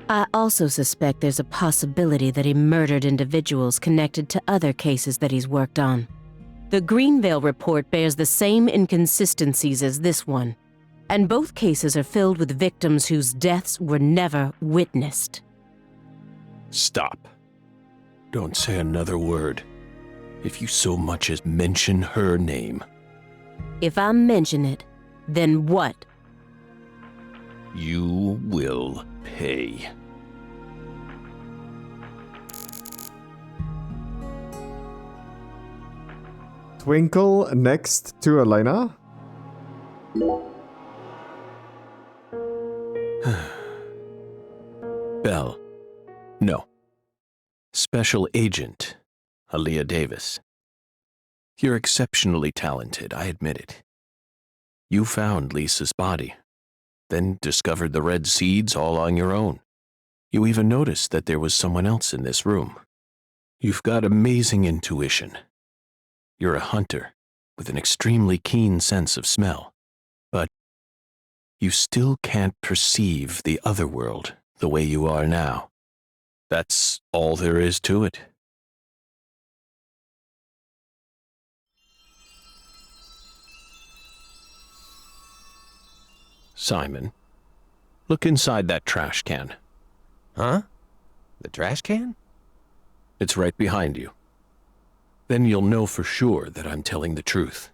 I also suspect there's a possibility that he murdered individuals connected to other cases that he's worked on. The Greenvale report bears the same inconsistencies as this one, and both cases are filled with victims whose deaths were never witnessed. Stop. Don't say another word. If you so much as mention her name. If I mention it, then what? You will pay. Twinkle next to Elena? Bell. No. Special Agent Aaliyah Davis. You're exceptionally talented, I admit it. You found Lisa's body, then discovered the red seeds all on your own. You even noticed that there was someone else in this room. You've got amazing intuition. You're a hunter with an extremely keen sense of smell, but you still can't perceive the other world the way you are now. That's all there is to it. Simon, look inside that trash can. Huh? The trash can? It's right behind you. Then you'll know for sure that I'm telling the truth.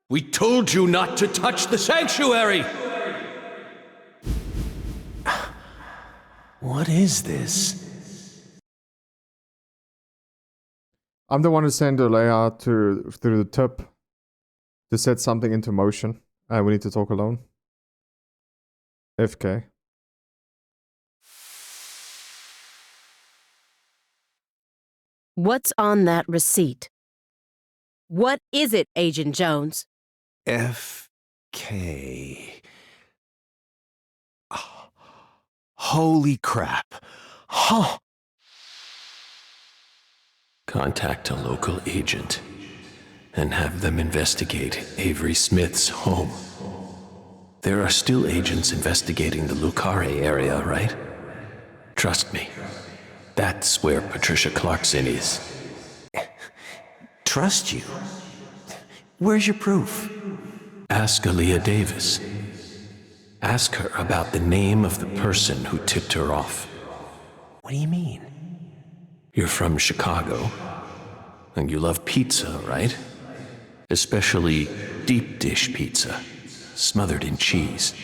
We told you not to touch the sanctuary! What is this? I'm the one who sent Leia through the tub to set something into motion. We need to talk alone. FK. What's on that receipt? What is it, Agent Jones? FK. Oh, holy crap. Huh. Contact a local agent and have them investigate Avery Smith's home. There are still agents investigating the Lucare area, right? Trust me, that's where Patricia Clarkson is. Trust you? Where's your proof? Ask Aaliyah Davis. Ask her about the name of the person who tipped her off. What do you mean? You're from Chicago, and you love pizza, right? Especially deep dish pizza, smothered in cheese.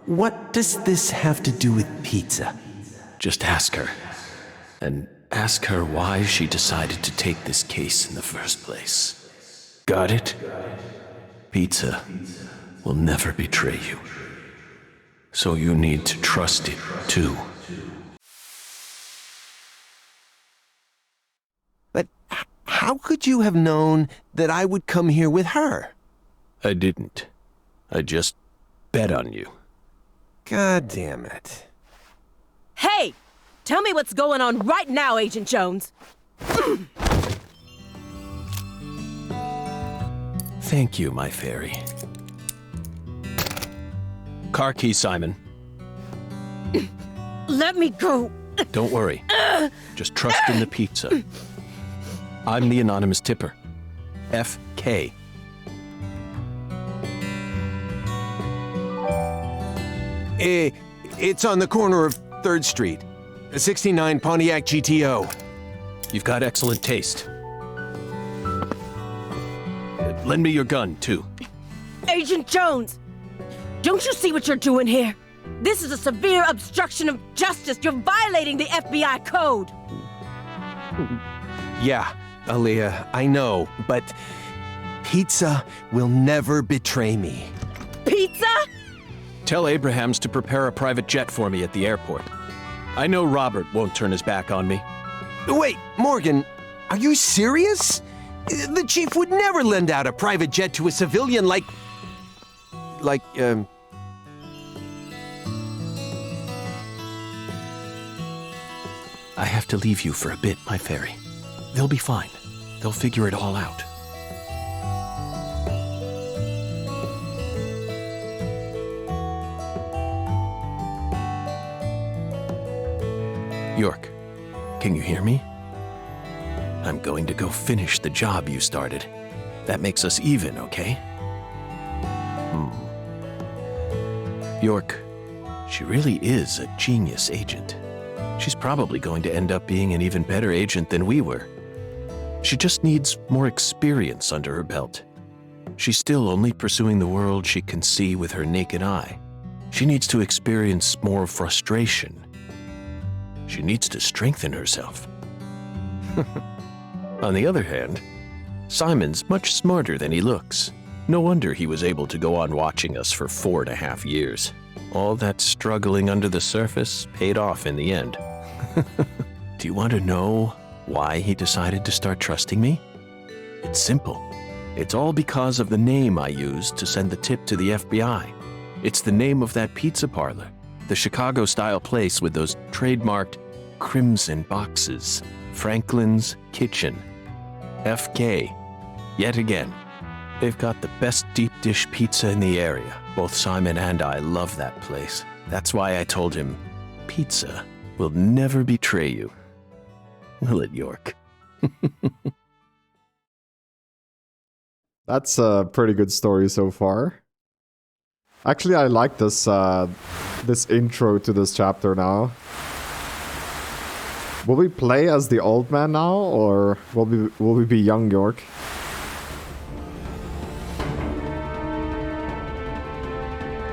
What does this have to do with pizza? Just ask her. And ask her why she decided to take this case in the first place. Got it? Pizza will never betray you. So you need to trust it, too. But how could you have known that I would come here with her? I didn't. I just bet on you. God damn it. Hey! Tell me what's going on right now, Agent Jones. Thank you, my fairy. Car key, Simon. Let me go. Don't worry. Just trust in the pizza. I'm the anonymous tipper. FK. It's on the corner of 3rd Street. A 69 Pontiac GTO. You've got excellent taste. Lend me your gun, too. Agent Jones! Don't you see what you're doing here? This is a severe obstruction of justice. You're violating the FBI code. Yeah, Aaliyah, I know, but pizza will never betray me. Pizza? Tell Abrahams to prepare a private jet for me at the airport. I know Robert won't turn his back on me. Wait, Morgan, are you serious? The chief would never lend out a private jet to a civilian like... I have to leave you for a bit, my fairy. They'll be fine. They'll figure it all out. York, can you hear me? I'm going to go finish the job you started. That makes us even, okay? York, she really is a genius agent. She's probably going to end up being an even better agent than we were. She just needs more experience under her belt. She's still only pursuing the world she can see with her naked eye. She needs to experience more frustration. She needs to strengthen herself. On the other hand, Simon's much smarter than he looks. No wonder he was able to go on watching us for 4.5 years. All that struggling under the surface paid off in the end. Do you want to know why he decided to start trusting me? It's simple. It's all because of the name I used to send the tip to the FBI. It's the name of that pizza parlor, the Chicago-style place with those trademarked crimson boxes. Franklin's Kitchen. FK. Yet again. They've got the best deep dish pizza in the area. Both Simon and I love that place. That's why I told him, pizza will never betray you. Will it, York? That's a pretty good story so far. Actually, I like this this intro to this chapter now. Will we play as the old man now, or will we be young York?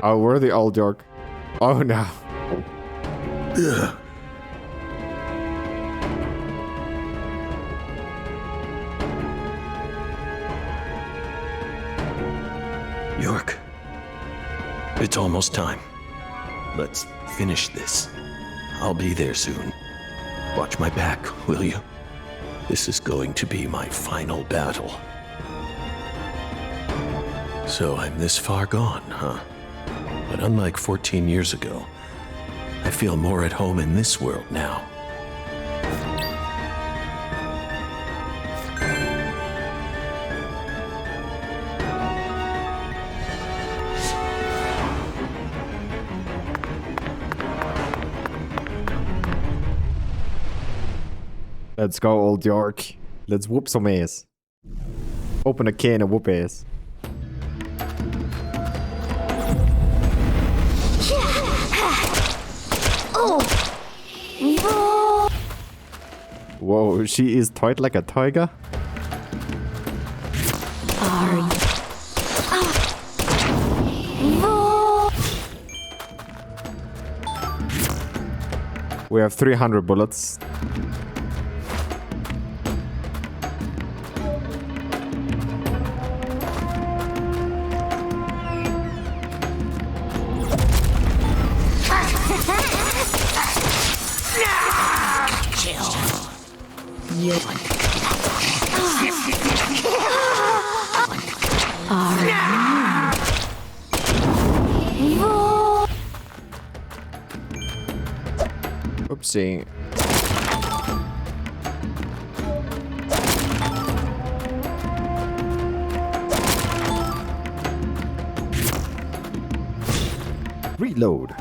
Oh, we're the old York. Oh no. Ugh. York, it's almost time. Let's finish this. I'll be there soon. Watch my back, will you? This is going to be my final battle. So I'm this far gone, huh? But unlike 14 years ago, I feel more at home in this world now. Let's go, old York. Let's whoop some ass. Open a can and whoop ass. Whoa, she is tight like a tiger. We have 300 bullets. Oopsie. Reload.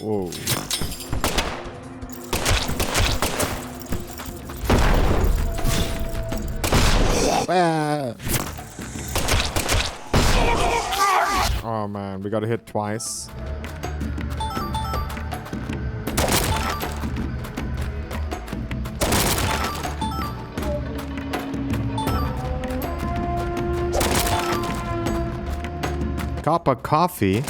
Whoa. Ah. Oh man, we gotta hit twice. Cup of coffee.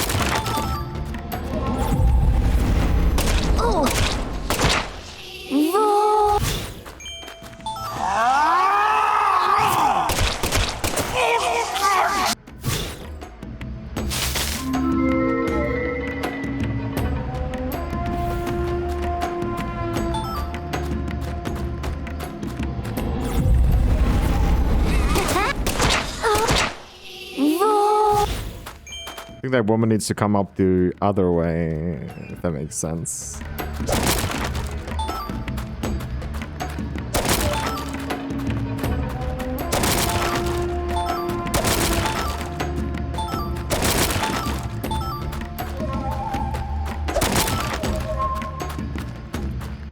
I think that woman needs to come up the other way, if that makes sense.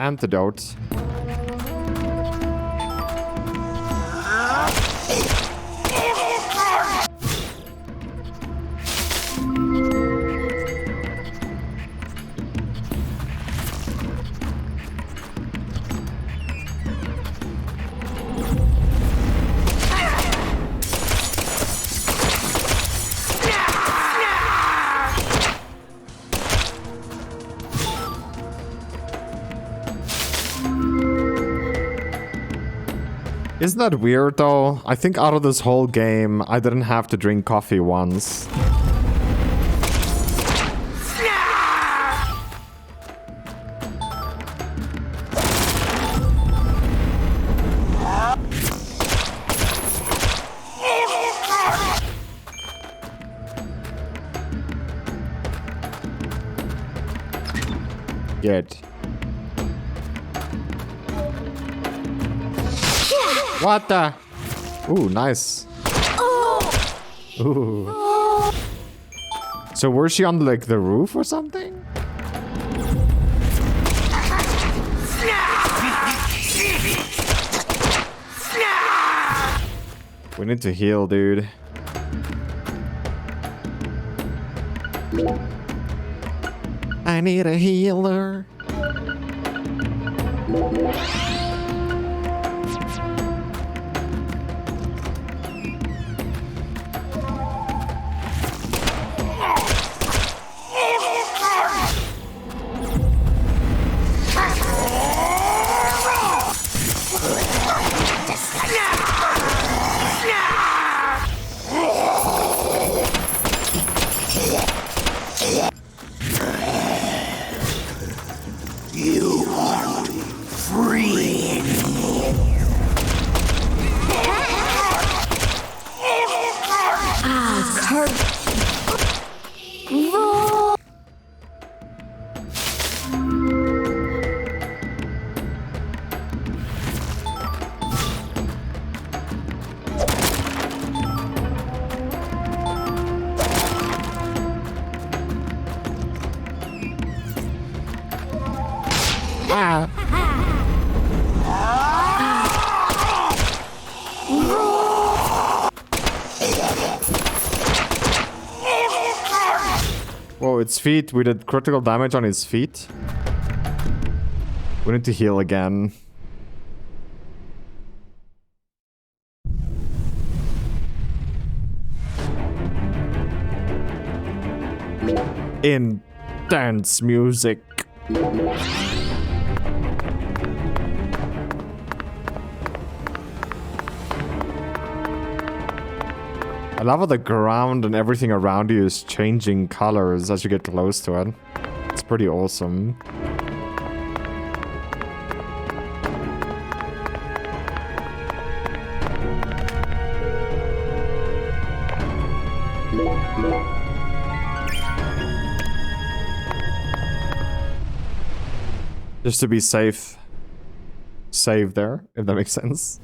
Antidote. Isn't that weird though? I think out of this whole game, I didn't have to drink coffee once. Good. What the? Ooh, nice. Ooh. So was she on like the roof or something? We need to heal, dude. I need a healer. You are free. Whoa, its feet. We did critical damage on his feet. We need to heal again. Intense music. I love how the ground and everything around you is changing colors as you get close to it. It's pretty awesome. Just to be safe. Save there, if that makes sense.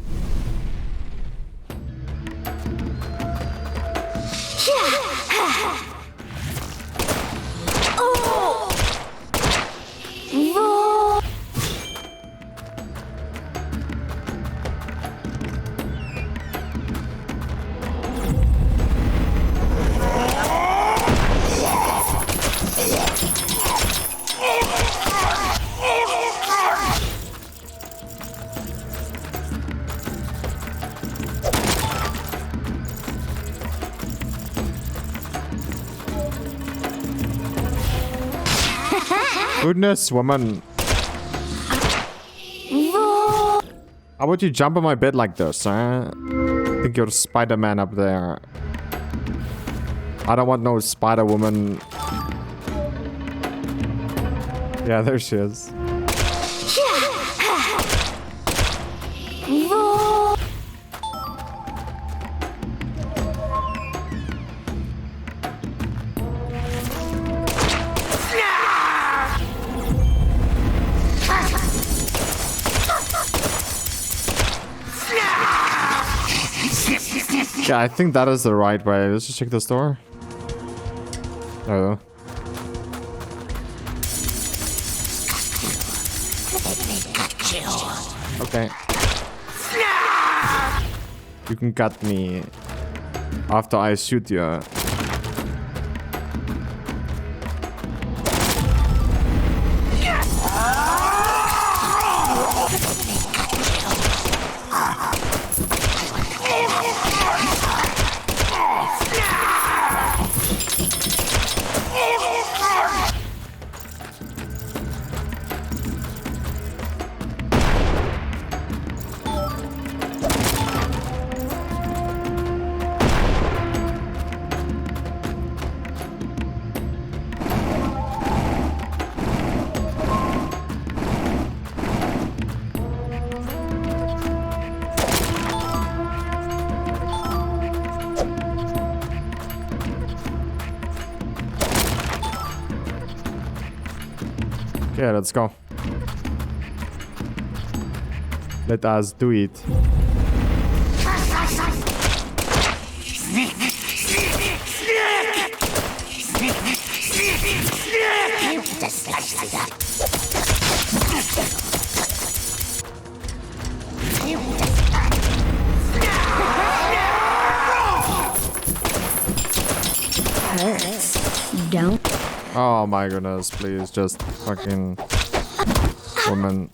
Goodness, woman. How about you jump on my bed like this, huh? I think you're Spider-Man up there. I don't want no Spider-Woman. Yeah, there she is. Yeah, I think that is the right way. Let's just check this door. Oh. Okay. You can cut me after I shoot you. Yeah, let's go. Let us do it. Don't. Oh my goodness, please just fucking woman.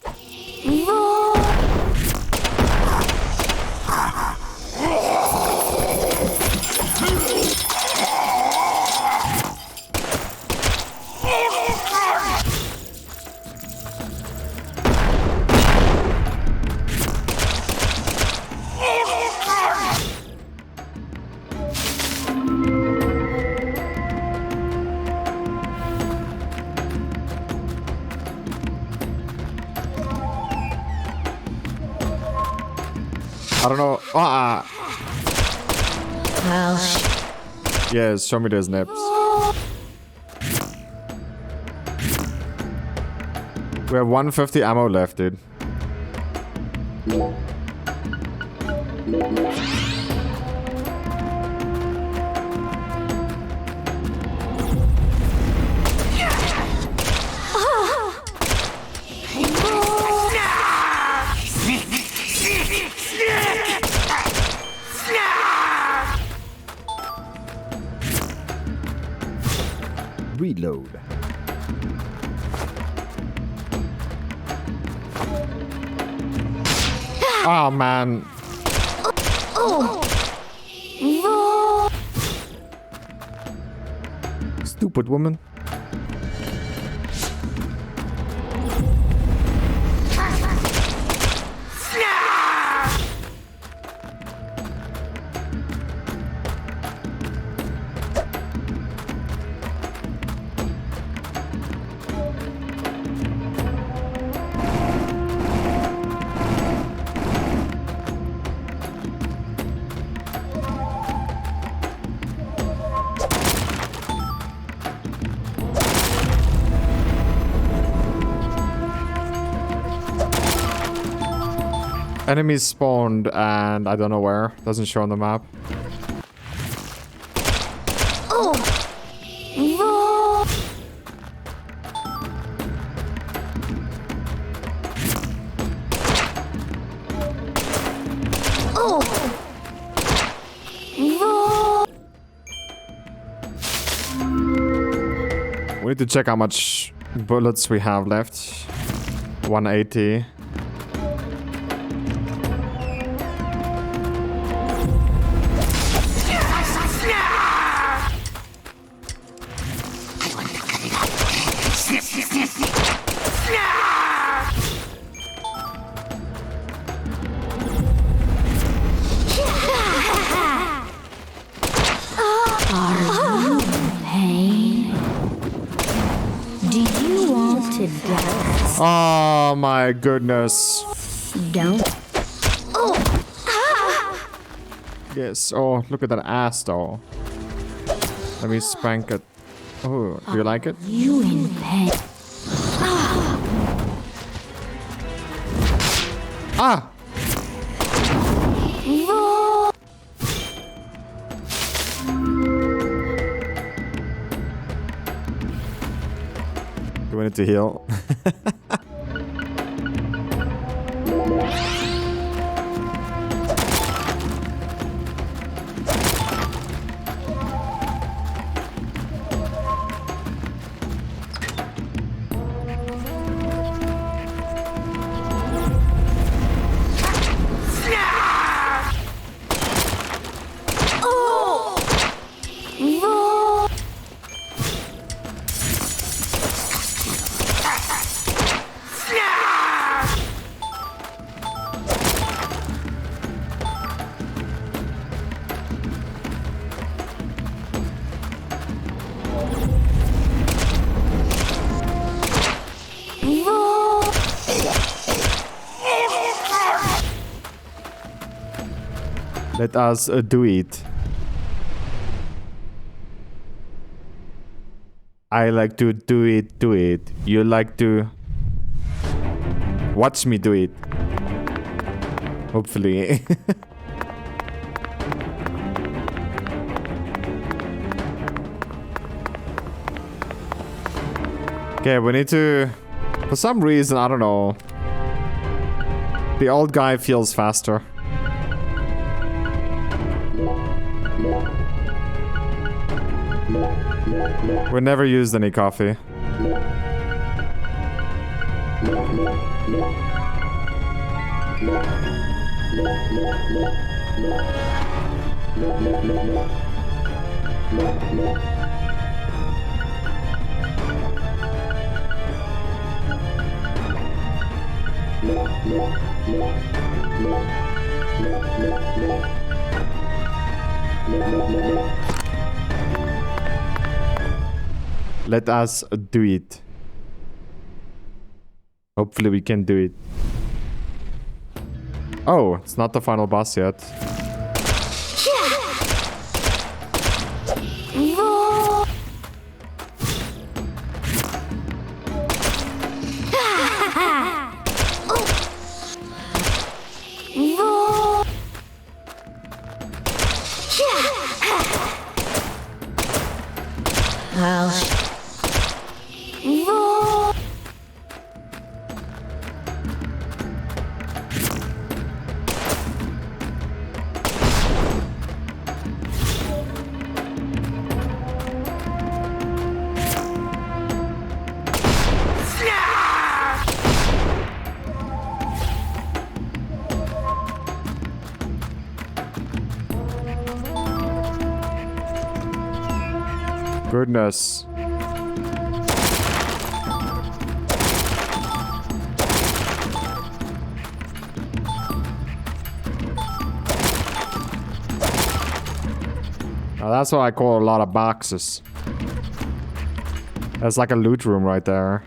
I don't know. Yes, show me those nips. We have 150 ammo left, dude. Reload. Oh man. Stupid woman. Enemies spawned and I don't know where. Doesn't show on the map. We need to check how much bullets we have left. 180. Oh my goodness. Don't. Yes. Oh, look at that ass though. Let me spank it. Oh, do you like it? You in pain. Ah! Do we need to heal? Let us do it. I like to do it. You like to watch me do it. Hopefully. Okay, we need to... For some reason, I don't know. The old guy feels faster. We never used any coffee. Let us do it. Hopefully we can do it. Oh, it's not the final boss yet. Goodness. Now that's what I call a lot of boxes. That's like a loot room right there.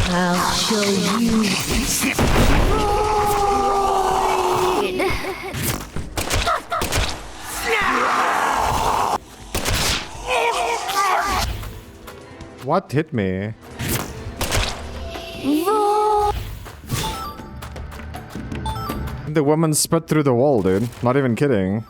I'll show you. What hit me? The woman spit through the wall, dude. Not even kidding.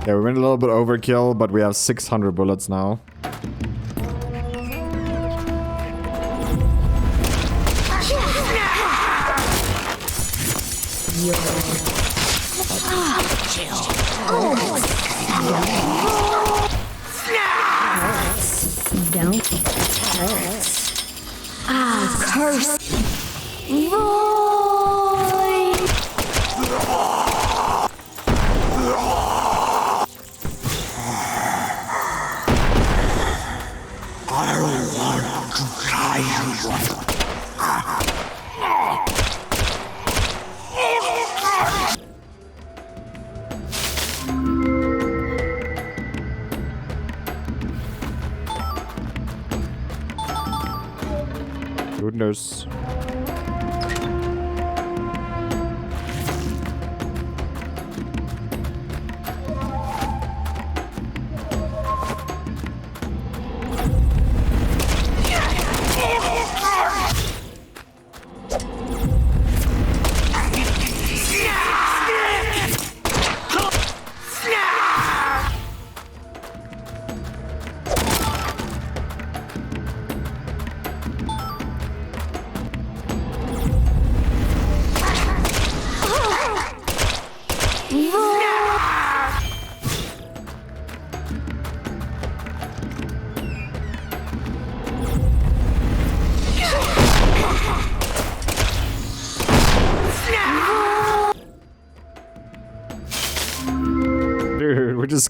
Yeah, we went a little bit overkill, but we have 600 bullets now. Don't curse. Ah, curse. Goodness.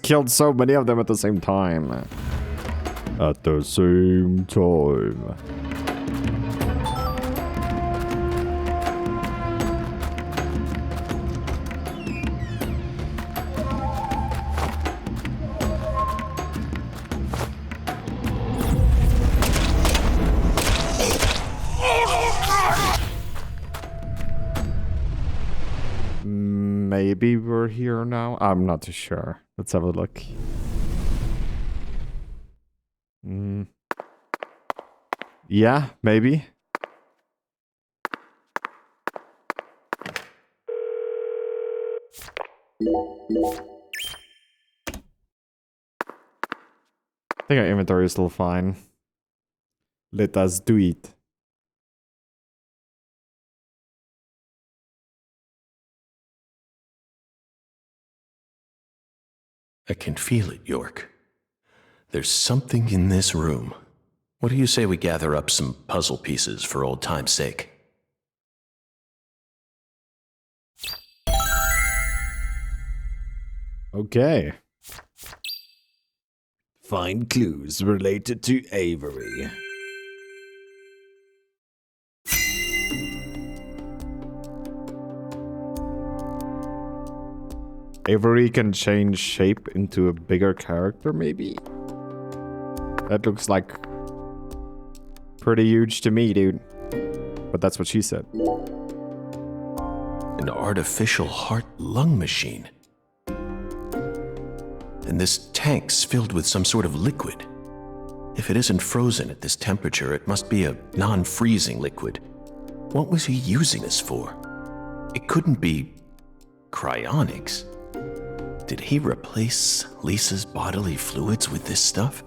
killed so many of them at the same time. At the same time. Maybe we're here now? I'm not too sure. Let's have a look. Yeah, maybe. I think our inventory is still fine. Let us do it. I can feel it, York. There's something in this room. What do you say we gather up some puzzle pieces for old time's sake? Okay. Find clues related to Avery. Avery can change shape into a bigger character, maybe? That looks like pretty huge to me, dude. But that's what she said. An artificial heart-lung machine. And this tank's filled with some sort of liquid. If it isn't frozen at this temperature, it must be a non-freezing liquid. What was he using this for? It couldn't be cryonics. Did he replace Lisa's bodily fluids with this stuff?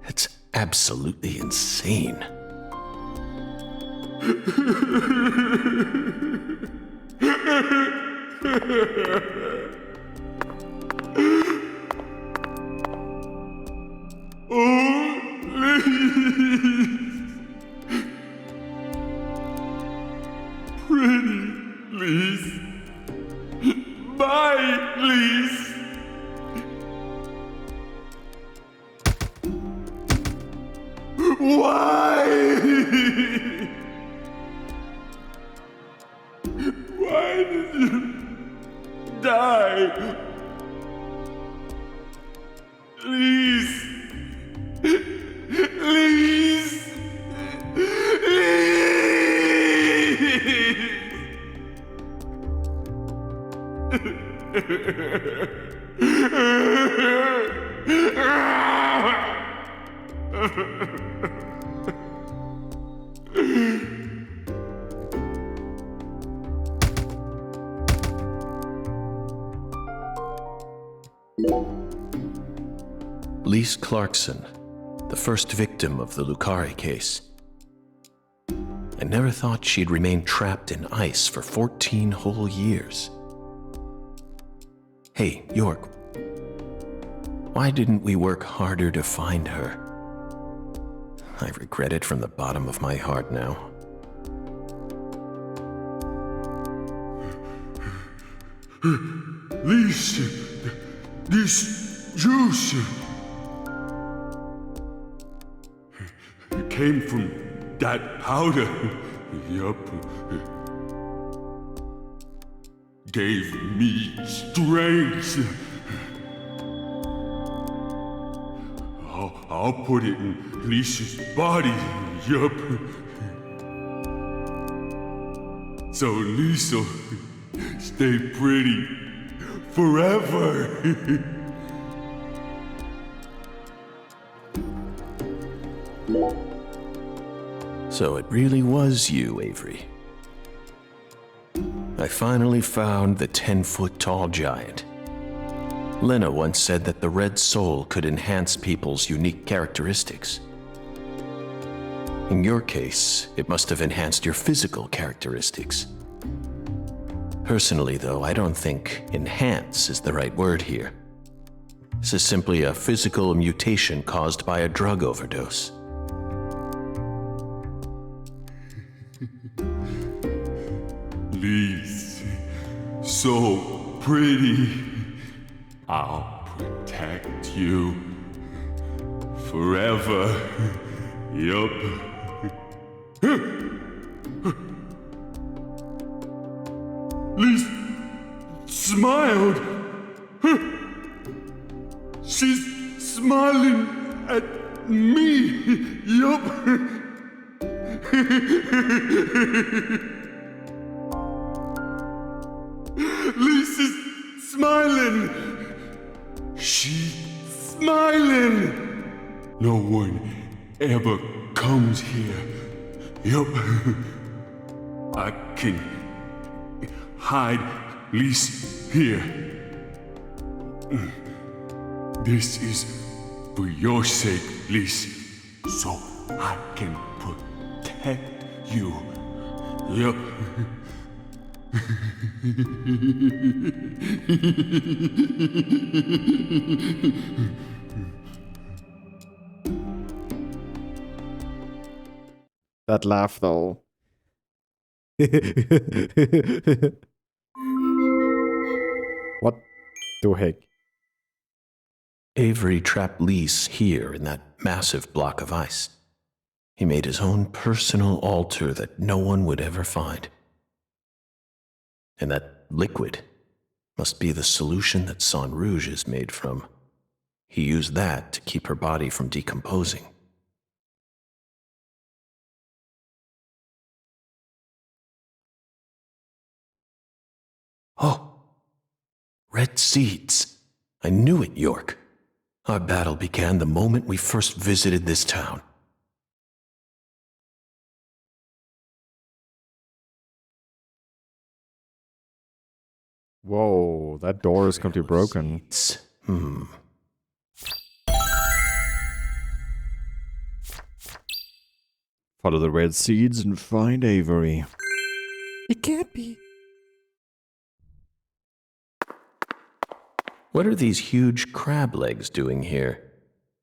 That's absolutely insane. Lise Clarkson, the first victim of the Lucari case. I never thought she'd remain trapped in ice for 14 whole years. Hey, York, why didn't we work harder to find her? I regret it from the bottom of my heart now. Lisa, this juice came from that powder. Yup. Gave me strength. I'll put it in Lisa's body. Yup. So Lisa stay pretty forever. So it really was you, Avery. I finally found the 10-foot-tall giant. Lena once said that the red soul could enhance people's unique characteristics. In your case, it must have enhanced your physical characteristics. Personally, though, I don't think enhance is the right word here. This is simply a physical mutation caused by a drug overdose. Lisa, so pretty. I'll protect protect you forever. Yup. Lise smiled. She's smiling at me. Yup. Lisa's smiling. She's smiling. No one ever comes here. Yup. I can hide Lise here. This is for your sake, Lise, so I can protect you. Yup. That laugh, though. What the heck? Avery trapped Lise here in that massive block of ice. He made his own personal altar that no one would ever find. And that liquid must be the solution that Sang Rouge is made from. He used that to keep her body from decomposing. Oh, red seeds. I knew it, York. Our battle began the moment we first visited this town. Whoa, that door is completely broken. Follow the red seeds and find Avery. It can't be. What are these huge crab legs doing here?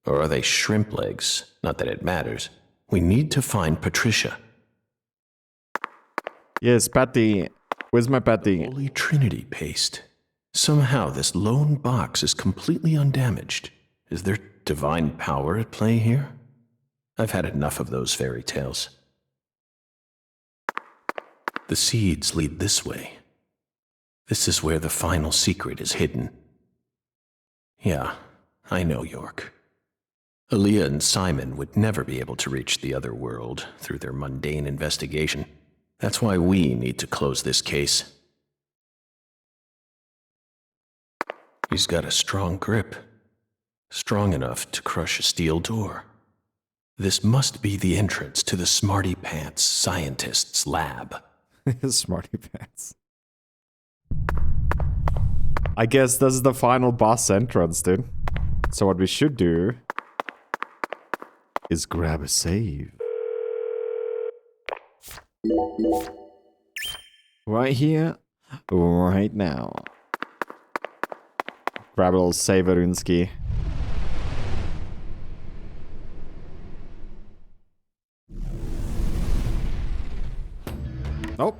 Or are they shrimp legs? Not that it matters. We need to find Patricia. Yes, Patty. Where's my Patty? Holy Trinity paste. Somehow this lone box is completely undamaged. Is there divine power at play here? I've had enough of those fairy tales. The seeds lead this way. This is where the final secret is hidden. Yeah, I know, York. Aaliyah and Simon would never be able to reach the other world through their mundane investigation. That's why we need to close this case. He's got a strong grip. Strong enough to crush a steel door. This must be the entrance to the Smarty Pants scientist's lab. Smarty Pants. I guess this is the final boss entrance, dude. So what we should do is grab a save. Right here, right now. Grab a little save, Arunsky. Nope.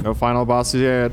No final bosses yet.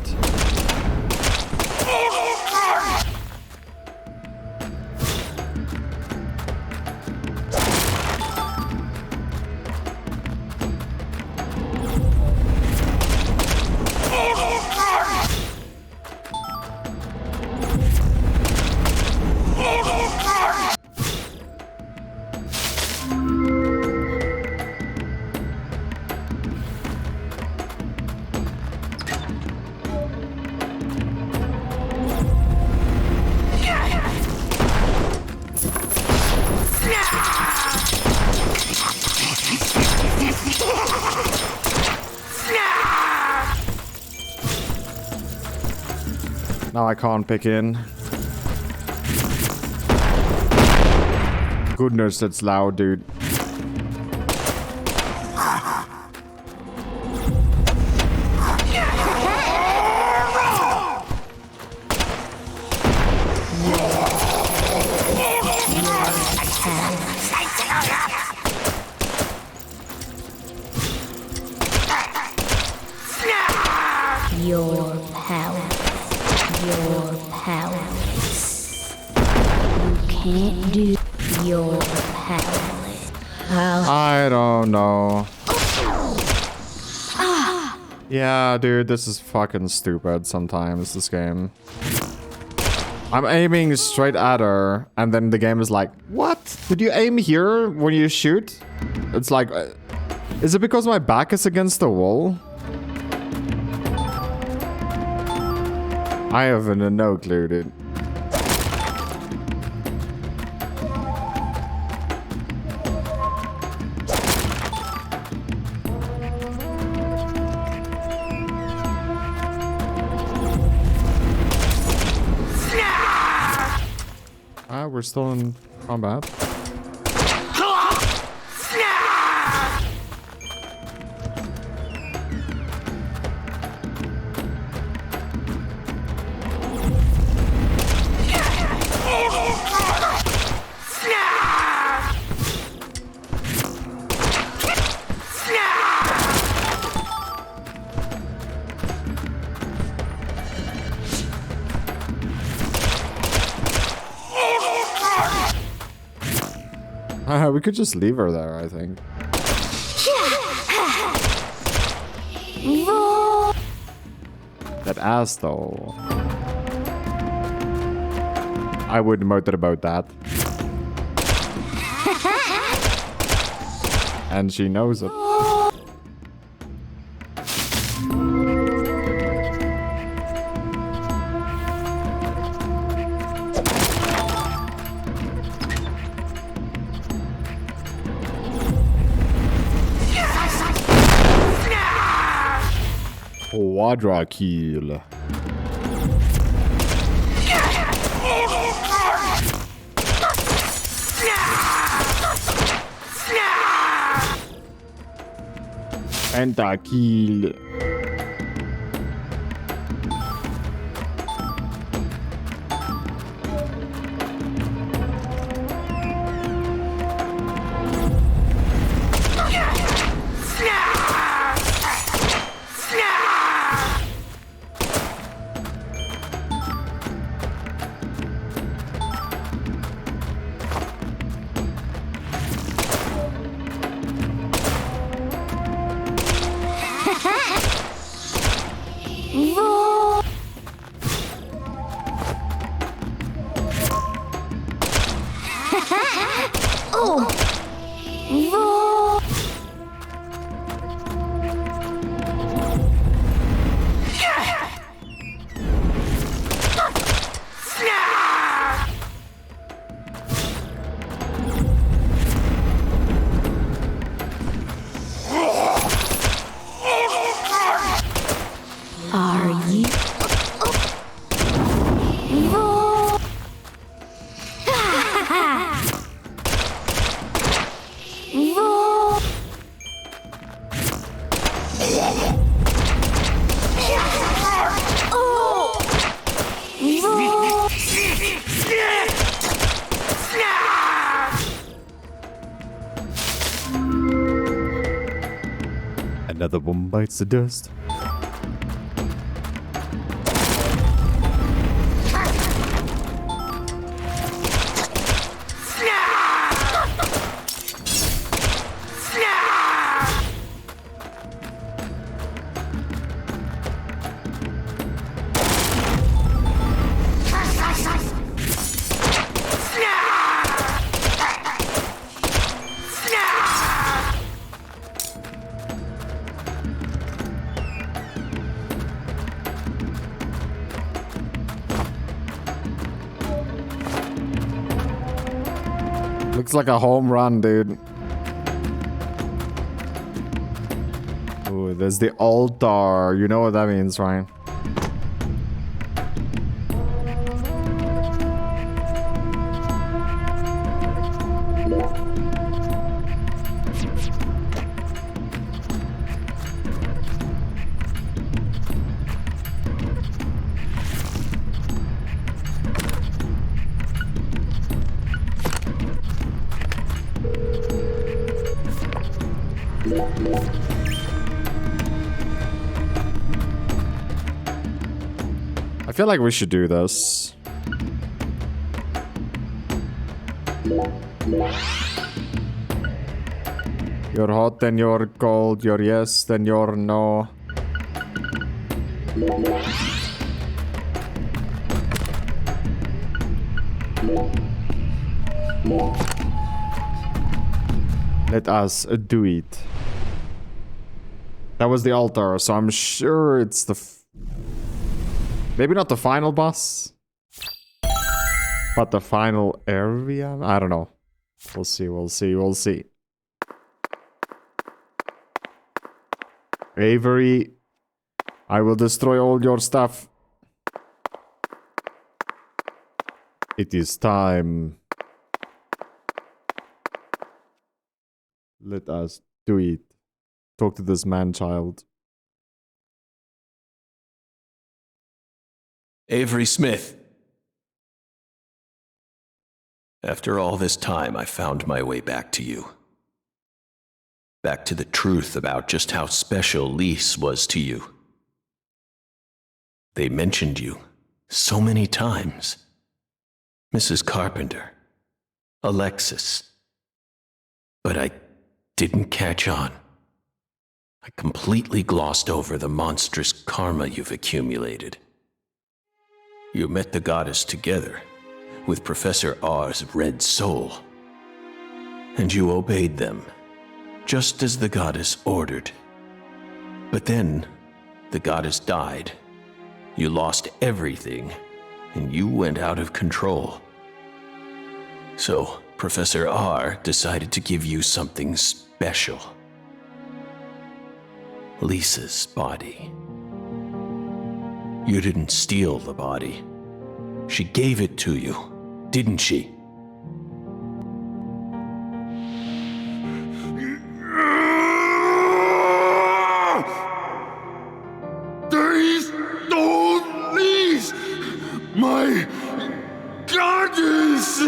Now I can't pick in. Goodness, that's loud, dude. Your power. Your power. I don't know. Yeah, dude, this is fucking stupid sometimes, this game. I'm aiming straight at her, and then the game is like, what? Did you aim here when you shoot? It's like, is it because my back is against the wall? I have no clue, dude. We're still in combat. We could just leave her there, I think. That ass, though. I wouldn't moted about that. And she knows it. Quadra kill. Pentakill. Another one bites the dust. Looks like a home run, dude. Ooh, there's the altar. You know what that means, right? I feel like we should do this. You're hot, then you're cold. You're yes, then you're no. Let us do it. That was the altar, so I'm sure it's the... maybe not the final boss, but the final area? I don't know. We'll see, we'll see, we'll see. Avery, I will destroy all your stuff. It is time. Let us do it. Talk to this man-child. Avery Smith. After all this time, I found my way back to you. Back to the truth about just how special Lise was to you. They mentioned you so many times. Mrs. Carpenter, Alexis. But I didn't catch on. I completely glossed over the monstrous karma you've accumulated. You met the goddess together with Professor R's red soul. And you obeyed them, just as the goddess ordered. But then, the goddess died. You lost everything, and you went out of control. So, Professor R decided to give you something special. Lisa's body. You didn't steal the body. She gave it to you, didn't she? They stole Lise, my goddess!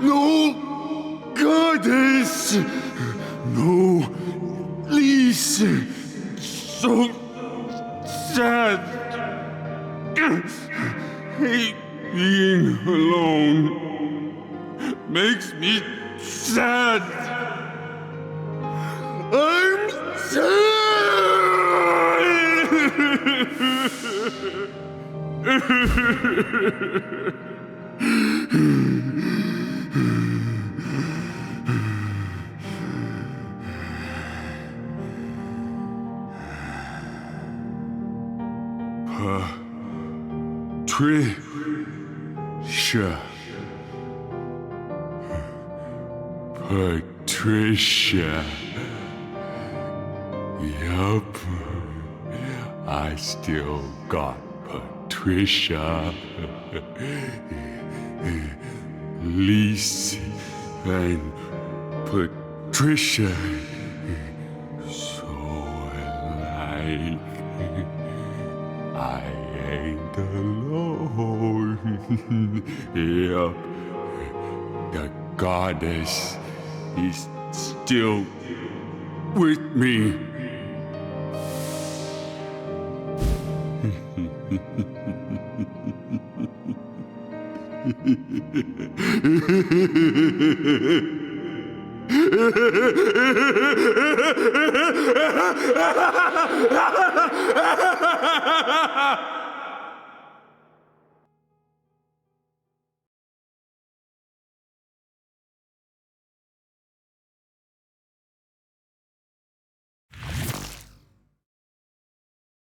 No goddess! No Lise! So sad! Hate being alone. Makes me sad. I'm Patricia. Yup. I still got Patricia. Lise and Patricia. So alike. I ain't alone. Yup. The goddess is still with me.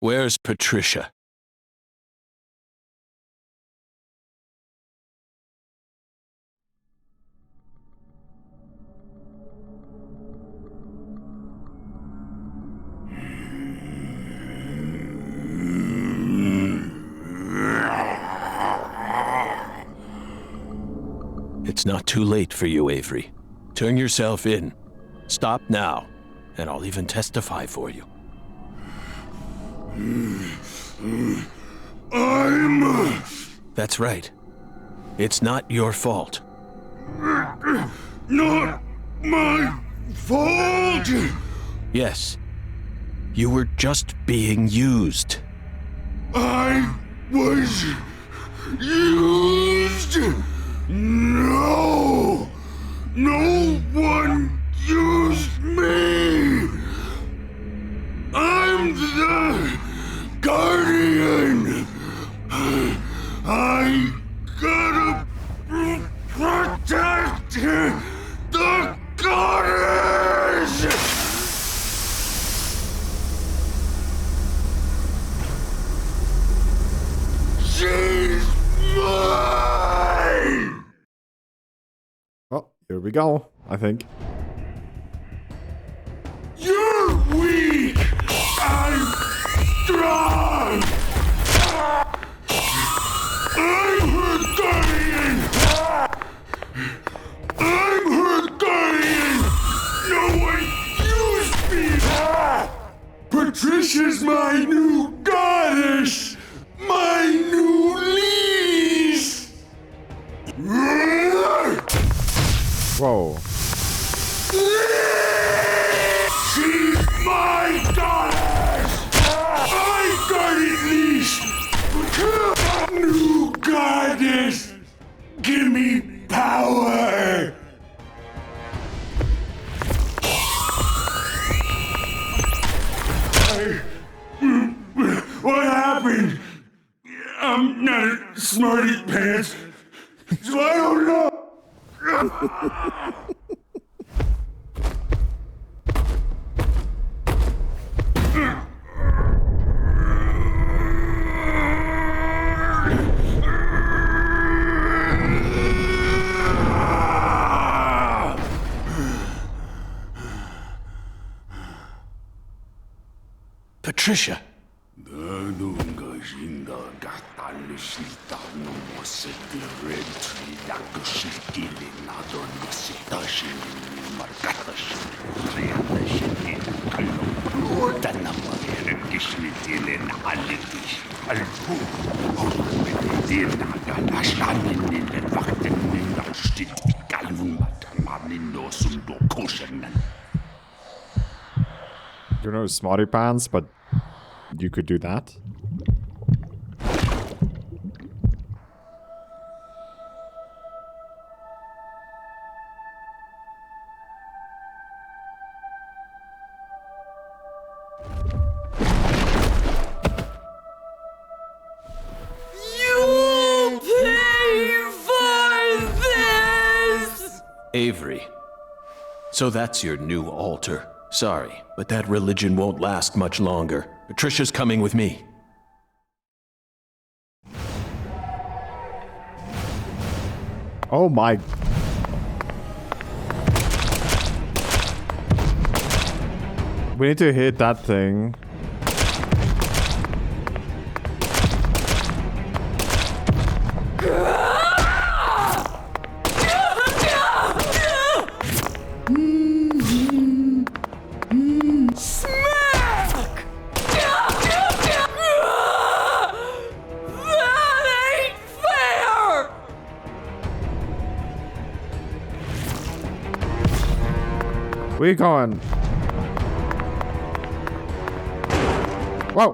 Where's Patricia? It's not too late for you, Avery. Turn yourself in. Stop now, and I'll even testify for you. That's right. It's not your fault. Not my fault! Yes. You were just being used. I was used! No! No one used me! I'm the guardian! I gotta protect the goddess! She's mine! Oh, here we go, I think. You're weak! I'm strong! I'm her guardian! I'm her guardian! No one used me! Patricia's my new goddess! My new lease! Whoa. She's my goddess! I guarded leash! New goddess! Give me power! What happened? I'm not a smarty pants, so I don't know. Patricia! You know smarty pants, but you could do that. You'll pay for this! Avery. So that's your new altar. Sorry, but that religion won't last much longer. Patricia's coming with me. Oh my... We need to hit that thing. Smack! That ain't fair! Where you going? Whoa!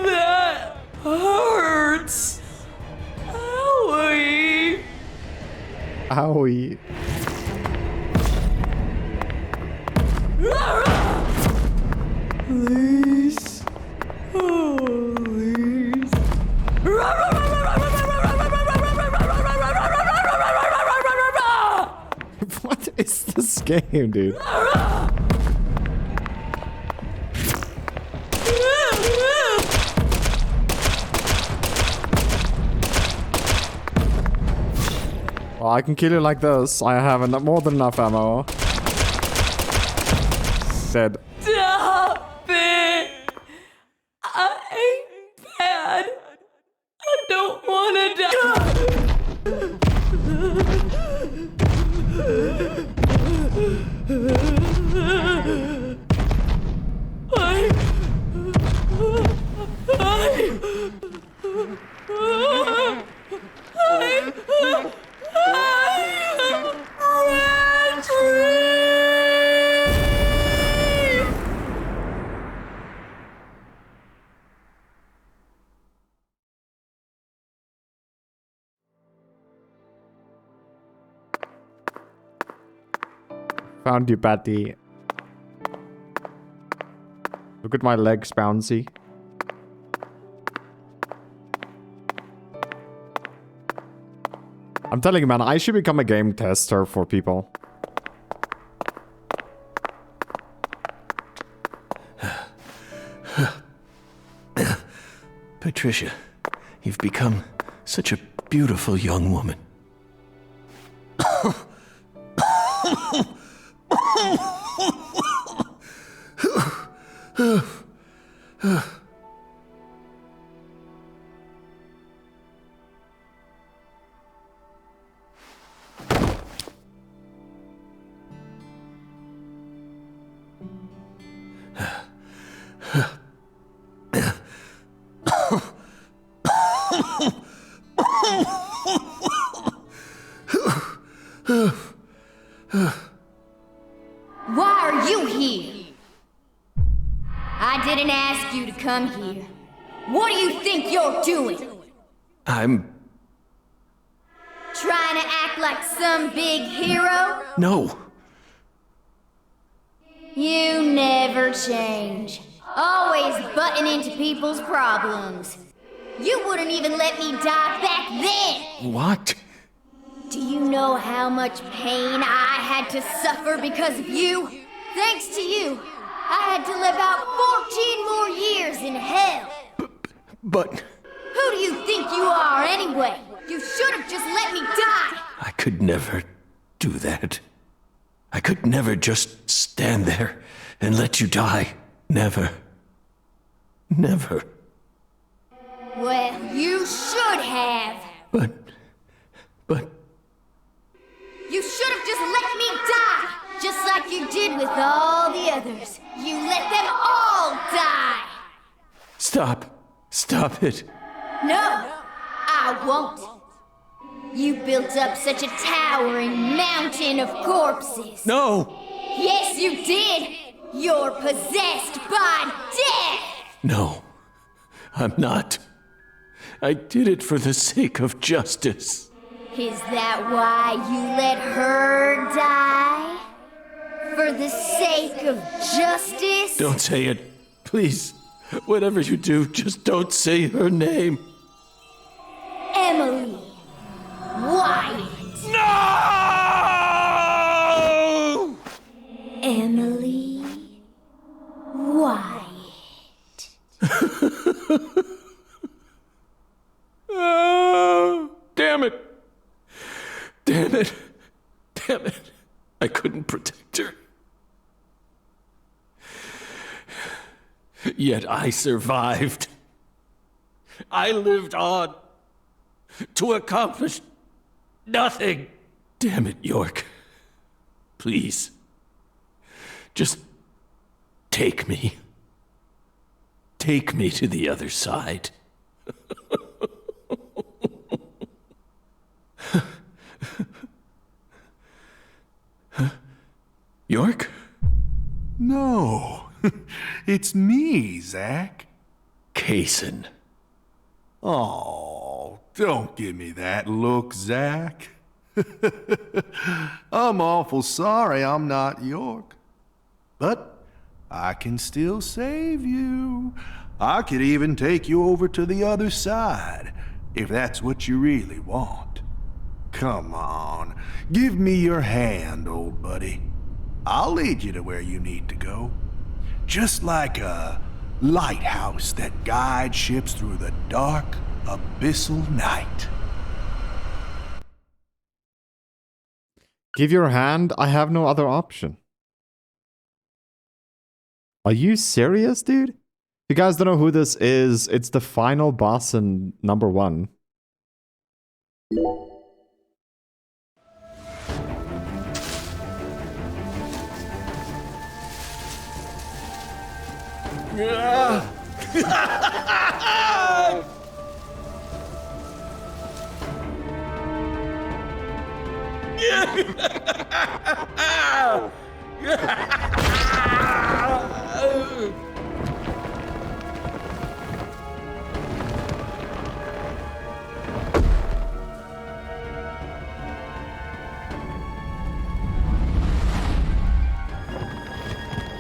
That hurts. Owie. Owie. Please. Oh, please. What is this game, dude? Well, I can kill you like this. I have more than enough ammo. Said. Stop it! I ain't bad. I don't want to die. Found you, Patty. Look at my legs, Bouncy. I'm telling you, man, I should become a game tester for people. Patricia, you've become such a beautiful young woman. Why are you here? I didn't ask you to come here. What do you think you're doing? I'm... Trying to act like some big hero? No. You never change. Always butting into people's problems. You wouldn't even let me die back then! What? Do you know how much pain I had to suffer because of you? Thanks to you, I had to live out 14 more years in hell. But... Who do you think you are anyway? You should have just let me die! I could never do that. I could never just stand there and let you die. Never. Never. Well, you should have. But... You should have just let me die! Just like you did with all the others. You let them all die! Stop. Stop it. No, I won't. You built up such a towering mountain of corpses. No! Yes, you did! You're possessed by death! No. I'm not. I did it for the sake of justice. Is that why you let her die? For the sake of justice? Don't say it. Please. Whatever you do, just don't say her name. Emily Wyatt. No! Emily Wyatt. Oh, damn it. Damn it. Damn it. I couldn't protect her. Yet I survived. I lived on to accomplish nothing. Damn it, York. Please. Just take me. Take me to the other side. York? No, it's me, Zach. Kaysen. Oh, don't give me that look, Zach. I'm awful sorry I'm not York. But I can still save you. I could even take you over to the other side, if that's what you really want. Come on, give me your hand, old buddy. I'll lead you to where you need to go. Just like a lighthouse that guides ships through the dark, abyssal night. Give your hand? I have no other option. Are you serious, dude? If you guys don't know who this is, it's the final boss in number 1.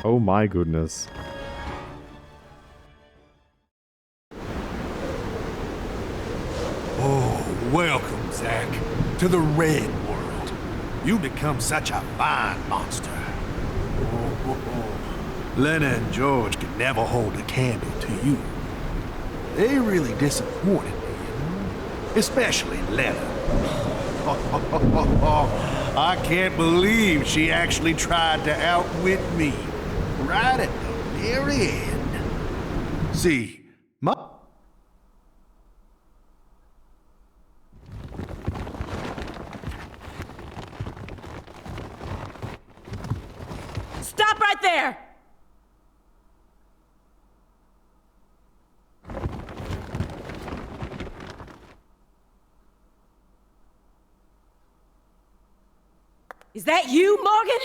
Oh my goodness. Oh, welcome, Zack, to the Red World. You become such a fine monster. Lena and George could never hold a candle to you. They really disappointed me, you know? Especially Lena. I can't believe she actually tried to outwit me. Right at the very end. See, Stop right there! Is that you, Morgan?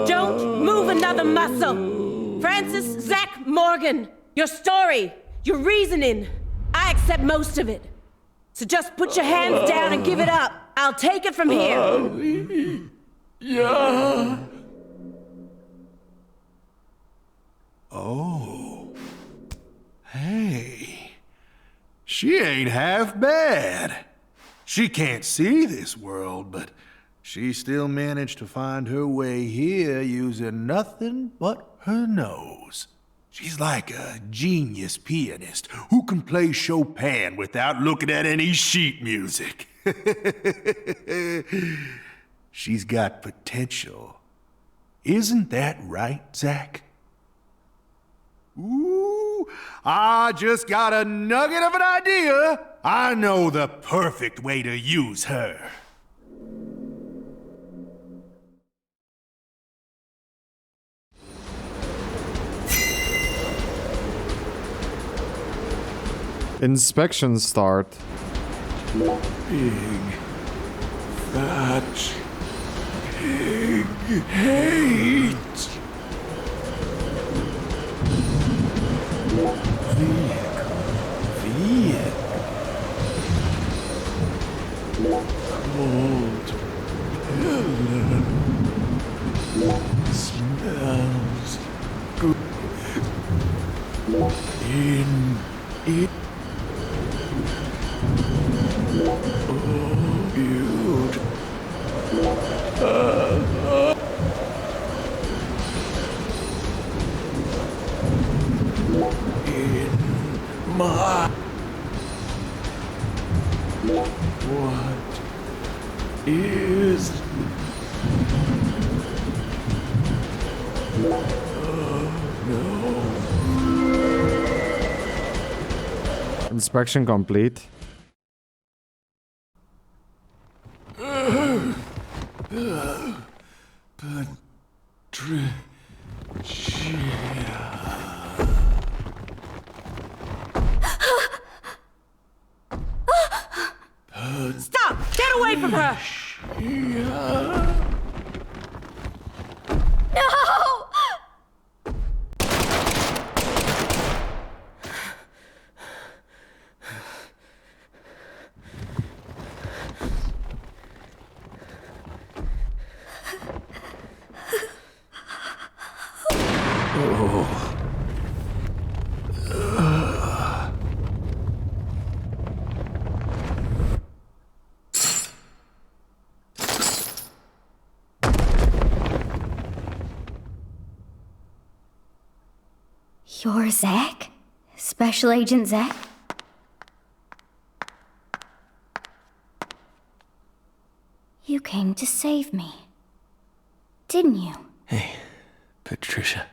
Don't move another muscle! Francis Zack Morgan, your story, your reasoning, I accept most of it. So just put your hands down and give it up. I'll take it from here. Yeah. Oh. Hey. She ain't half bad. She can't see this world, but she still managed to find her way here using nothing but her nose. She's like a genius pianist who can play Chopin without looking at any sheet music. She's got potential. Isn't that right, Zack? Ooh, I just got a nugget of an idea. I know the perfect way to use her. Inspection start. Big, fat, pig hate. Cold pillar smells good in it. Oh, beautiful. In my what is Inspection complete. Stop! Get away from her! No! You're Zack? Special Agent Zack? You came to save me, didn't you? Hey, Patricia.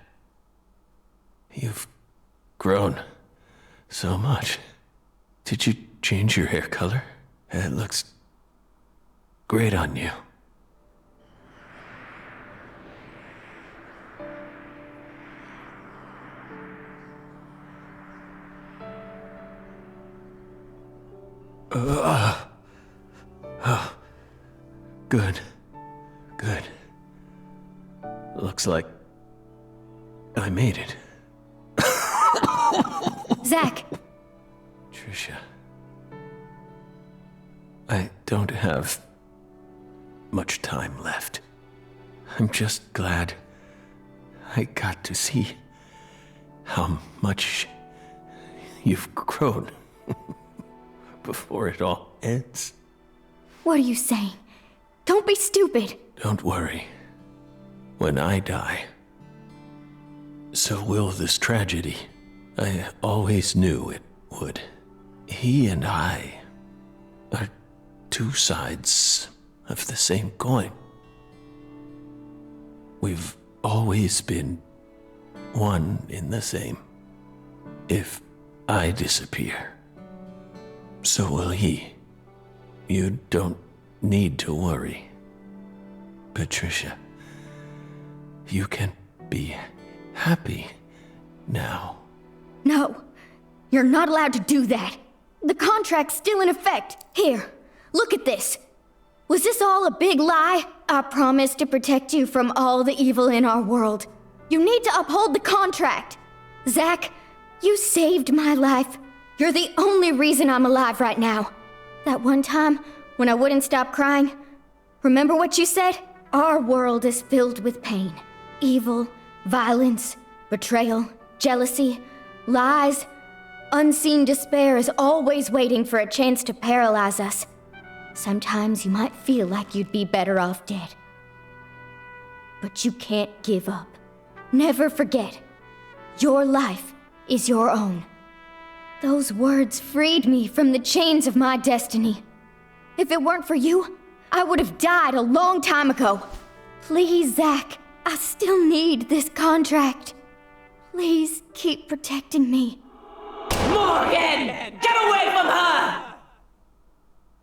You've grown so much. Did you change your hair color? It looks great on you. Good. Good. Looks like I made it. Zack! Trisha. I don't have much time left. I'm just glad I got to see how much you've grown before it all ends. What are you saying? Don't be stupid. Don't worry. When I die, so will this tragedy. I always knew it would. He and I are two sides of the same coin. We've always been one in the same. If I disappear, so will he. You don't need to worry. Patricia, you can be happy now. No, you're not allowed to do that. The contract's still in effect. Here, look at this. Was this all a big lie? I promised to protect you from all the evil in our world. You need to uphold the contract. Zach, you saved my life. You're the only reason I'm alive right now. That one time when I wouldn't stop crying, remember what you said? Our world is filled with pain. Evil, violence, betrayal, jealousy, lies. Unseen despair is always waiting for a chance to paralyze us. Sometimes you might feel like you'd be better off dead. But you can't give up. Never forget, your life is your own. Those words freed me from the chains of my destiny. If it weren't for you, I would have died a long time ago. Please, Zach, I still need this contract. Please keep protecting me. Morgan! Get away from her!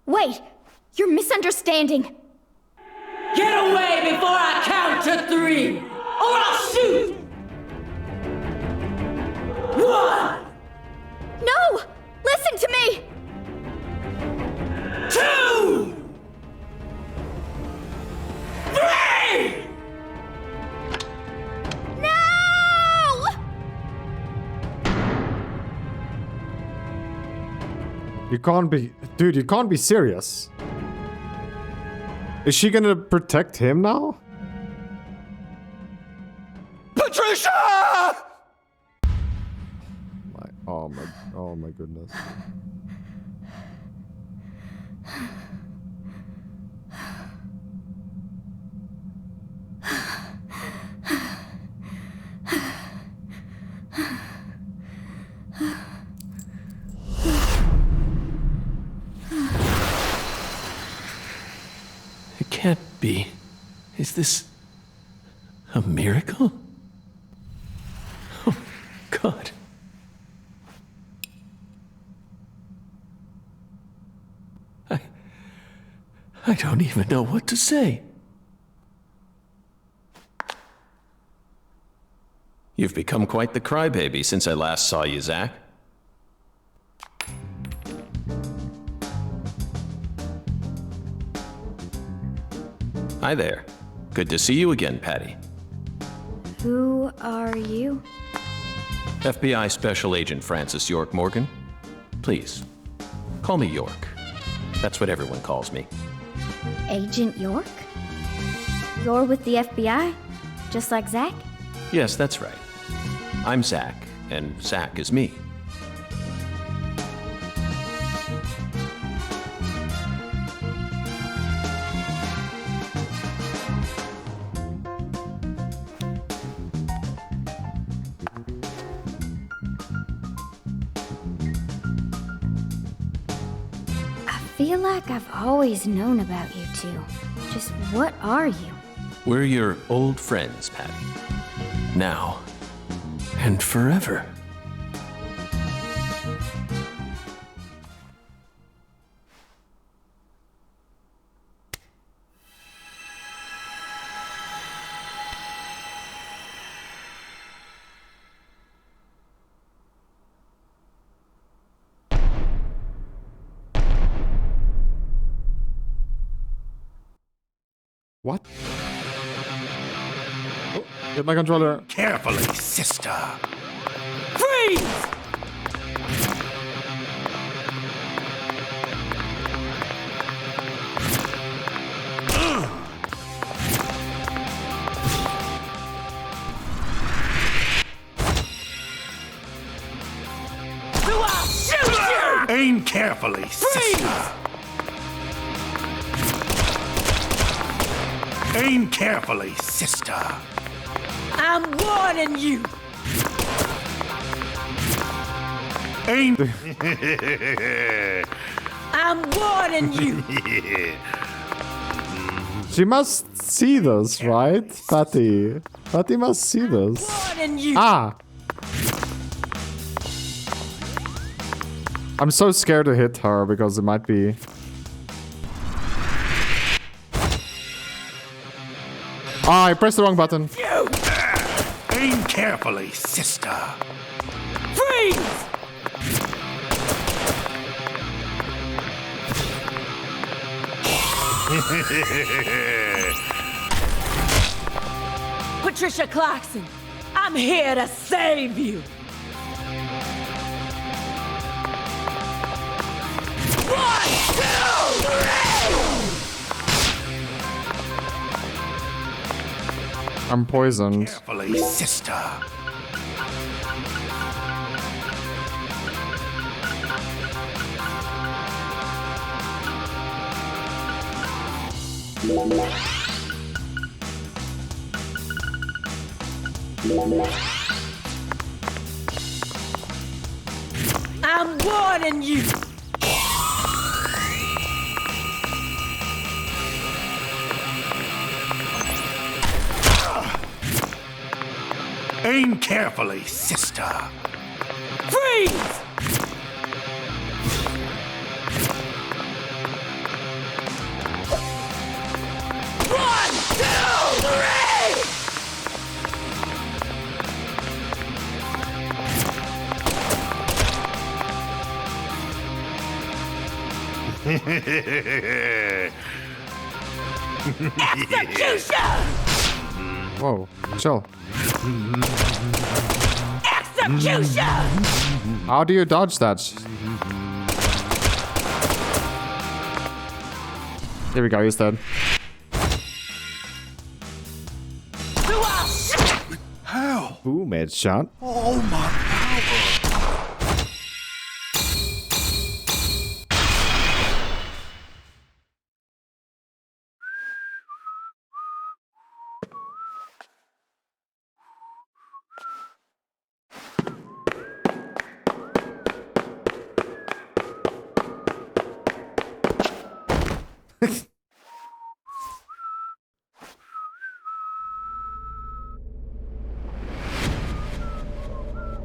Wait, you're misunderstanding. Get away before I count to 3, or I'll shoot! 1! No! Listen to me! 2! 3! No! You can't be... Dude, you can't be serious. Is she gonna protect him now? Patricia! Oh my goodness. It can't be. Is this a miracle? Oh, God. I don't even know what to say. You've become quite the crybaby since I last saw you, Zach. Hi there. Good to see you again, Patty. Who are you? FBI Special Agent Francis York Morgan. Please, call me York. That's what everyone calls me. Agent York? You're with the FBI? Just like Zach? Yes, that's right. I'm Zach, and Zach is me. I feel like I've always known about you two. Just what are you? We're your old friends, Patty. Now and forever. What? Oh, get my controller. Carefully, sister. Freeze! carefully, sister. Aim carefully, sister. I'm warning you. Aim. I'm warning you. She must see this, right? Patty. Patty must see this. Warning you. Ah! I'm so scared to hit her because it might be... Ah, I pressed the wrong button. Aim carefully, sister. Freeze! Patricia Clarkson, I'm here to save you. One, two, three! I'm poisoned. Carefully, sister. I'm warning you. Aim carefully, sister. Freeze! One, two, three! Execution! Whoa, chill. Execution! How do you dodge that? Here we go, he's dead. How? Ooh, made shot. Oh my power!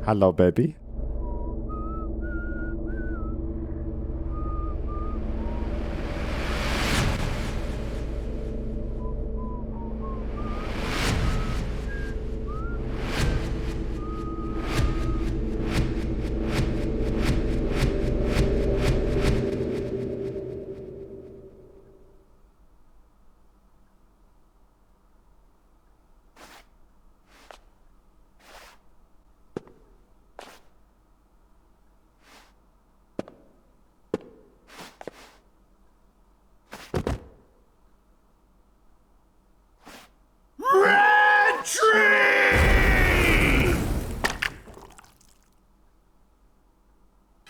Hello, baby.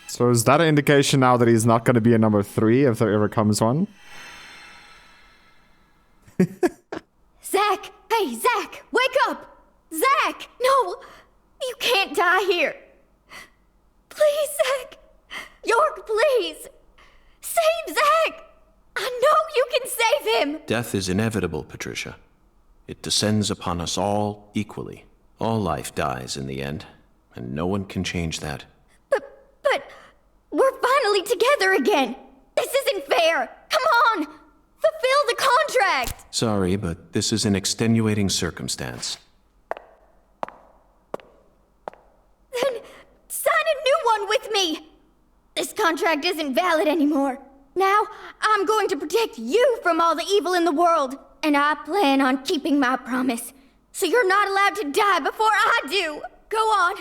So is that an indication now that he's not going to be a number 3 if there ever comes one? Zach! Hey, Zach! Wake up! Zach! No! You can't die here! Please, Zach! York, please! Save Zach! I know you can save him! Death is inevitable, Patricia. It descends upon us all equally. All life dies in the end, and no one can change that. But we're finally together again! This isn't fair! Come on! Fulfill the contract! Sorry, but this is an extenuating circumstance. Then sign a new one with me! This contract isn't valid anymore. Now, I'm going to protect you from all the evil in the world, and I plan on keeping my promise. So you're not allowed to die before I do! Go on!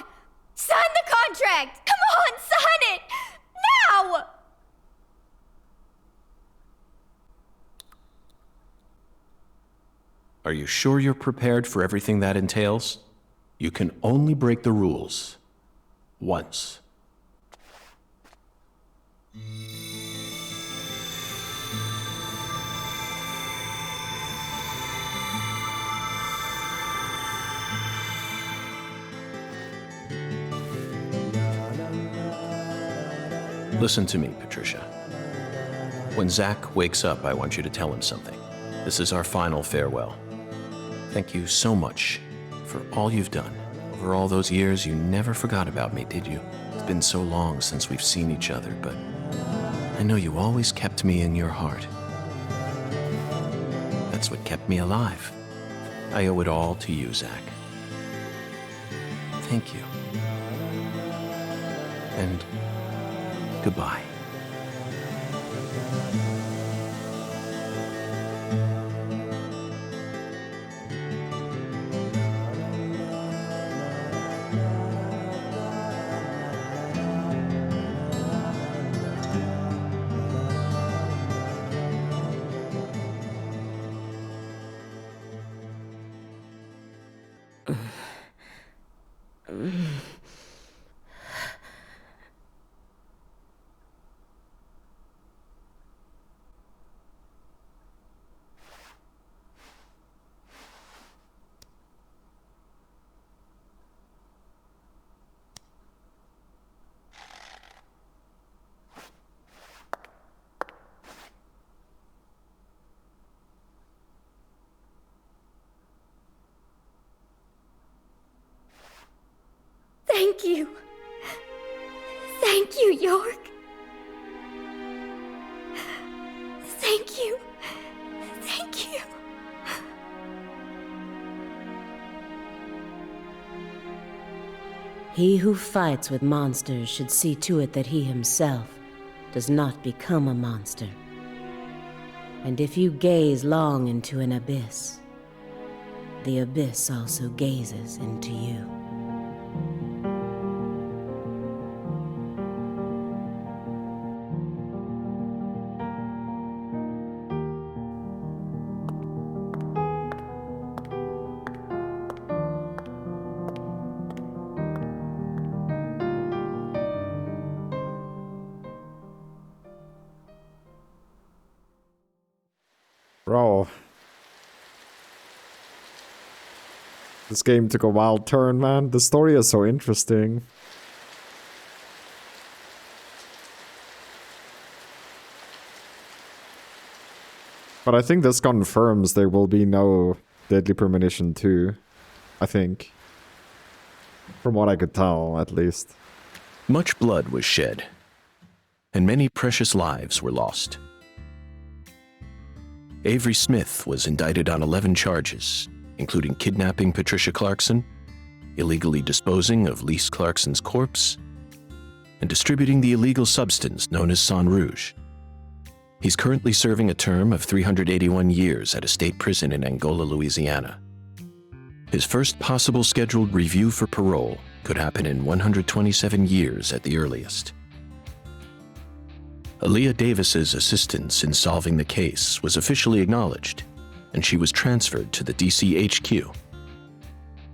Sign the contract! Come on, sign it! Now! Are you sure you're prepared for everything that entails? You can only break the rules once. Listen to me, Patricia. When Zach wakes up, I want you to tell him something. This is our final farewell. Thank you so much for all you've done. Over all those years, you never forgot about me, did you? It's been so long since we've seen each other, but I know you always kept me in your heart. That's what kept me alive. I owe it all to you, Zach. Thank you. And goodbye. Thank you. Thank you, York. Thank you. Thank you. He who fights with monsters should see to it that he himself does not become a monster. And if you gaze long into an abyss, the abyss also gazes into you. Bro. This game took a wild turn, man. The story is so interesting. But I think this confirms there will be no Deadly Premonition 2. I think. From what I could tell, at least. Much blood was shed, and many precious lives were lost. Avery Smith was indicted on 11 charges, including kidnapping Patricia Clarkson, illegally disposing of Lise Clarkson's corpse, and distributing the illegal substance known as Sang Rouge. He's currently serving a term of 381 years at a state prison in Angola, Louisiana. His first possible scheduled review for parole could happen in 127 years at the earliest. Aaliyah Davis's assistance in solving the case was officially acknowledged, and she was transferred to the DC HQ.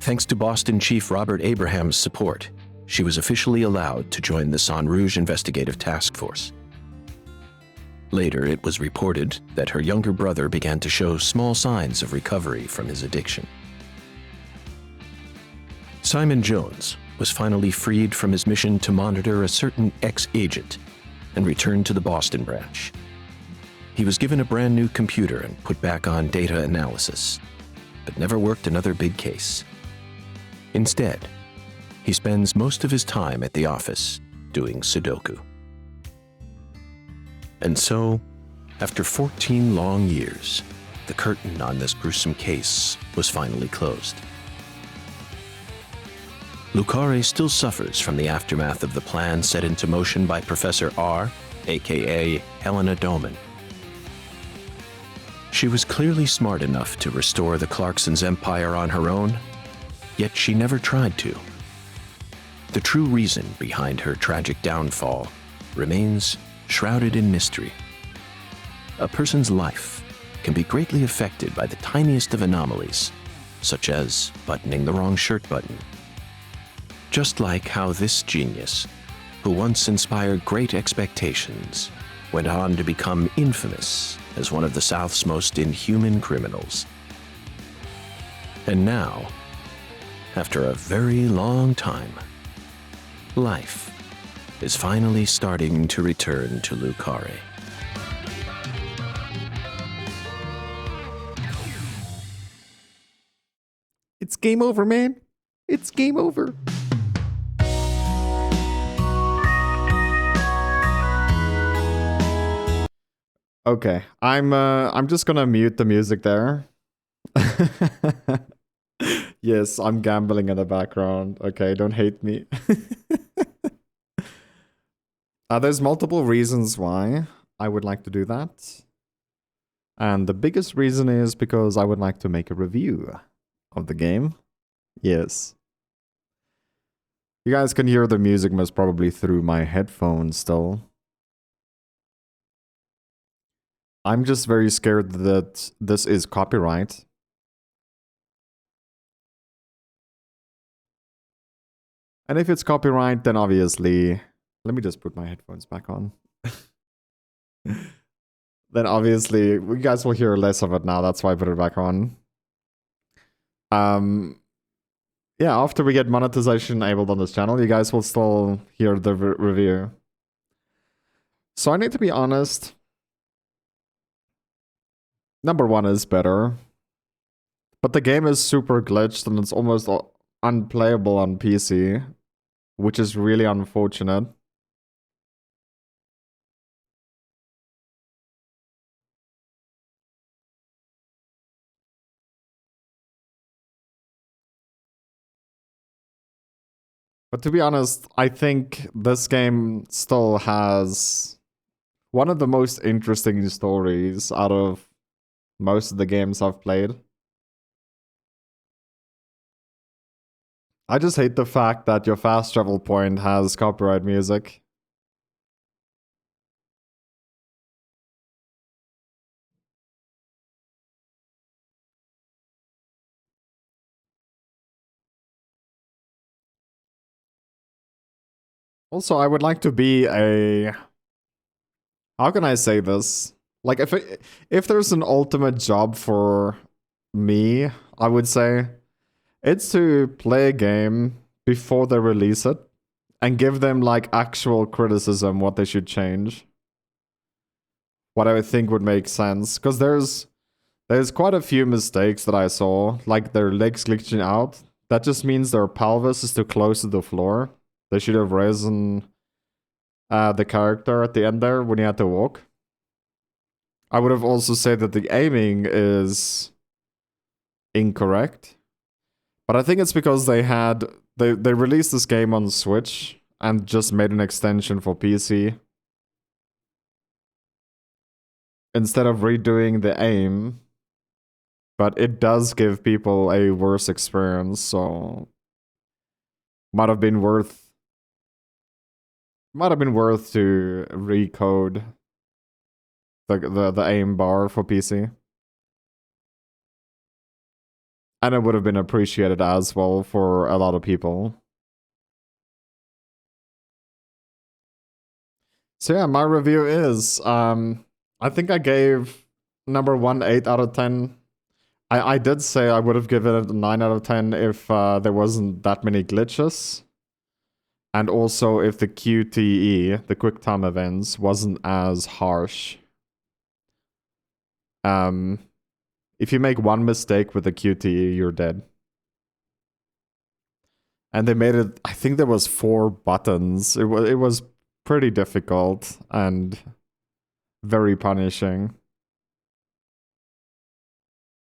Thanks to Boston Chief Robert Abraham's support, she was officially allowed to join the Sang Rouge Investigative Task Force. Later, it was reported that her younger brother began to show small signs of recovery from his addiction. Simon Jones was finally freed from his mission to monitor a certain ex-agent and returned to the Boston branch. He was given a brand new computer and put back on data analysis, but never worked another big case. Instead, he spends most of his time at the office doing Sudoku. And so, after 14 long years, the curtain on this gruesome case was finally closed. Lucare still suffers from the aftermath of the plan set into motion by Professor R, aka Helena Doman. She was clearly smart enough to restore the Clarksons' empire on her own, yet she never tried to. The true reason behind her tragic downfall remains shrouded in mystery. A person's life can be greatly affected by the tiniest of anomalies, such as buttoning the wrong shirt button. Just like how this genius, who once inspired great expectations, went on to become infamous as one of the South's most inhuman criminals. And now, after a very long time, life is finally starting to return to Lucare. It's game over, man. It's game over. Okay, I'm just gonna mute the music there. Yes, I'm gambling in the background. Okay, don't hate me. There's multiple reasons why I would like to do that. And the biggest reason is because I would like to make a review of the game. Yes. You guys can hear the music most probably through my headphones still. I'm just very scared that this is copyright. And if it's copyright, then obviously... Let me just put my headphones back on. Then obviously, you guys will hear less of it now. That's why I put it back on. Yeah, after we get monetization enabled on this channel, you guys will still hear the review. So I need to be honest. Number one is better. But the game is super glitched and it's almost unplayable on PC. Which is really unfortunate. But to be honest, I think this game still has one of the most interesting stories out of most of the games I've played. I just hate the fact that your fast travel point has copyright music. Also, I would like to be a... How can I say this? Like, if there's an ultimate job for me, I would say, it's to play a game before they release it and give them, like, actual criticism, what they should change. What I would think would make sense. Because there's quite a few mistakes that I saw, like their legs glitching out. That just means their pelvis is too close to the floor. They should have risen the character at the end there when he had to walk. I would have also said that the aiming is incorrect. But I think it's because they released this game on Switch and just made an extension for PC. Instead of redoing the aim. But it does give people a worse experience, so might have been worth to recode the aim bar for PC. And it would have been appreciated as well for a lot of people. So yeah, my review is I think I gave number 1 8 out of 10. I did say I would have given it a 9 out of 10 if there wasn't that many glitches. And also if the QTE, the quick time events, wasn't as harsh. If you make one mistake with the QTE, you're dead. And they made it, I think there was 4 buttons. It was pretty difficult and very punishing.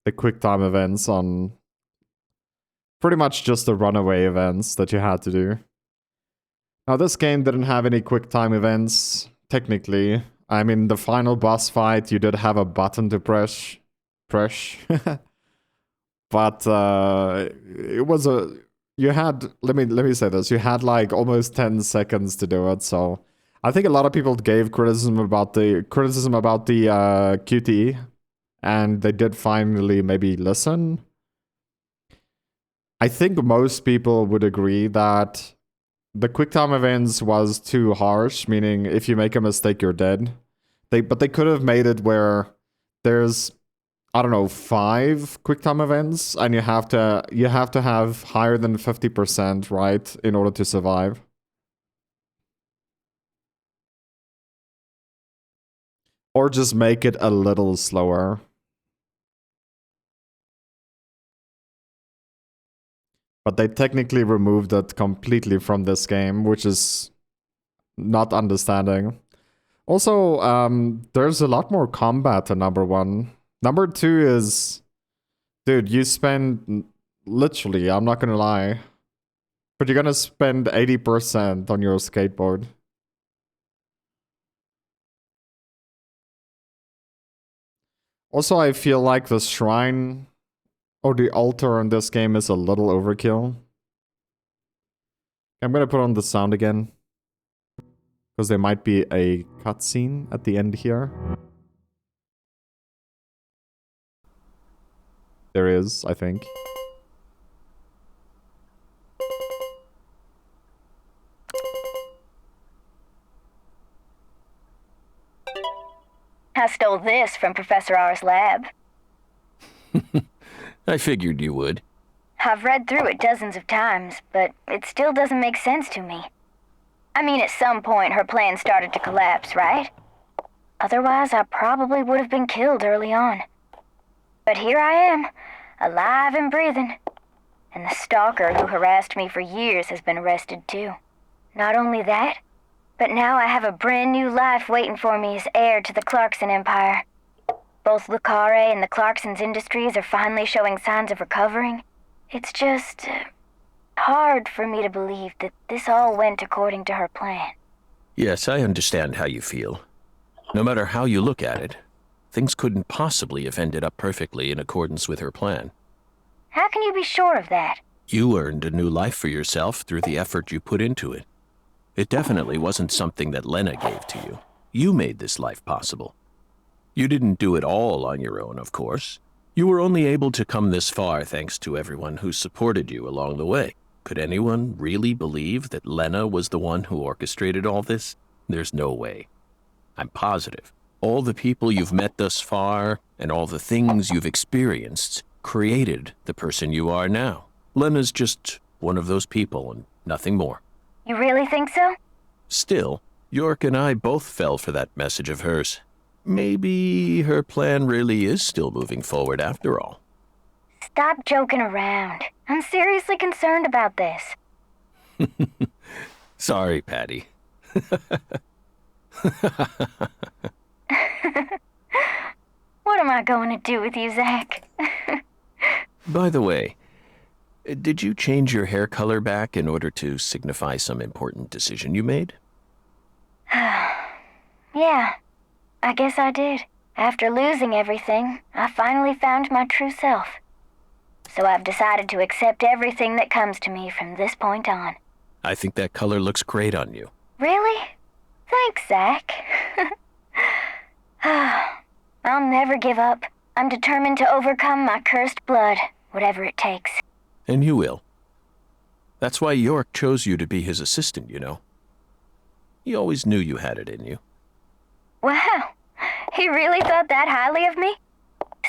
The quick time events on pretty much just the runaway events that you had to do. Now this game didn't have any quick time events, technically. I mean, the final boss fight, you did have a button to press. But it was you had, let me say this, you had like almost 10 seconds to do it, so I think a lot of people gave criticism about the QTE, and they did finally maybe listen. I think most people would agree that the QuickTime events was too harsh, meaning if you make a mistake, you're dead. But they could have made it where there's, I don't know, 5 QuickTime events, and you have to have higher than 50%, right, in order to survive. Or just make it a little slower. But they technically removed it completely from this game, which is not understanding. Also, there's a lot more combat in number 1. Number 2 is... Dude, you spend... Literally, I'm not gonna lie. But you're gonna spend 80% on your skateboard. Also, I feel like the shrine or the altar in this game is a little overkill. I'm gonna put on the sound again. Because there might be a cutscene at the end here. There is, I think. I stole this from Professor R's lab. I figured you would. I've read through it dozens of times, but it still doesn't make sense to me. I mean, at some point her plan started to collapse, right? Otherwise, I probably would have been killed early on. But here I am, alive and breathing. And the stalker who harassed me for years has been arrested too. Not only that, but now I have a brand new life waiting for me as heir to the Clarkson Empire. Both Lucare and the Clarkson's industries are finally showing signs of recovering. It's just hard for me to believe that this all went according to her plan. Yes, I understand how you feel. No matter how you look at it, things couldn't possibly have ended up perfectly in accordance with her plan. How can you be sure of that? You earned a new life for yourself through the effort you put into it. It definitely wasn't something that Lena gave to you. You made this life possible. You didn't do it all on your own, of course. You were only able to come this far thanks to everyone who supported you along the way. Could anyone really believe that Lena was the one who orchestrated all this? There's no way. I'm positive. All the people you've met thus far, and all the things you've experienced, created the person you are now. Lena's just one of those people and nothing more. You really think so? Still, York and I both fell for that message of hers. Maybe her plan really is still moving forward after all. Stop joking around. I'm seriously concerned about this. Sorry, Patty. What am I going to do with you, Zach? By the way, did you change your hair color back in order to signify some important decision you made? Yeah, I guess I did. After losing everything, I finally found my true self. So I've decided to accept everything that comes to me from this point on. I think that color looks great on you. Really? Thanks, Zach. I'll never give up. I'm determined to overcome my cursed blood, whatever it takes. And you will. That's why York chose you to be his assistant, you know. He always knew you had it in you. Wow, he really thought that highly of me?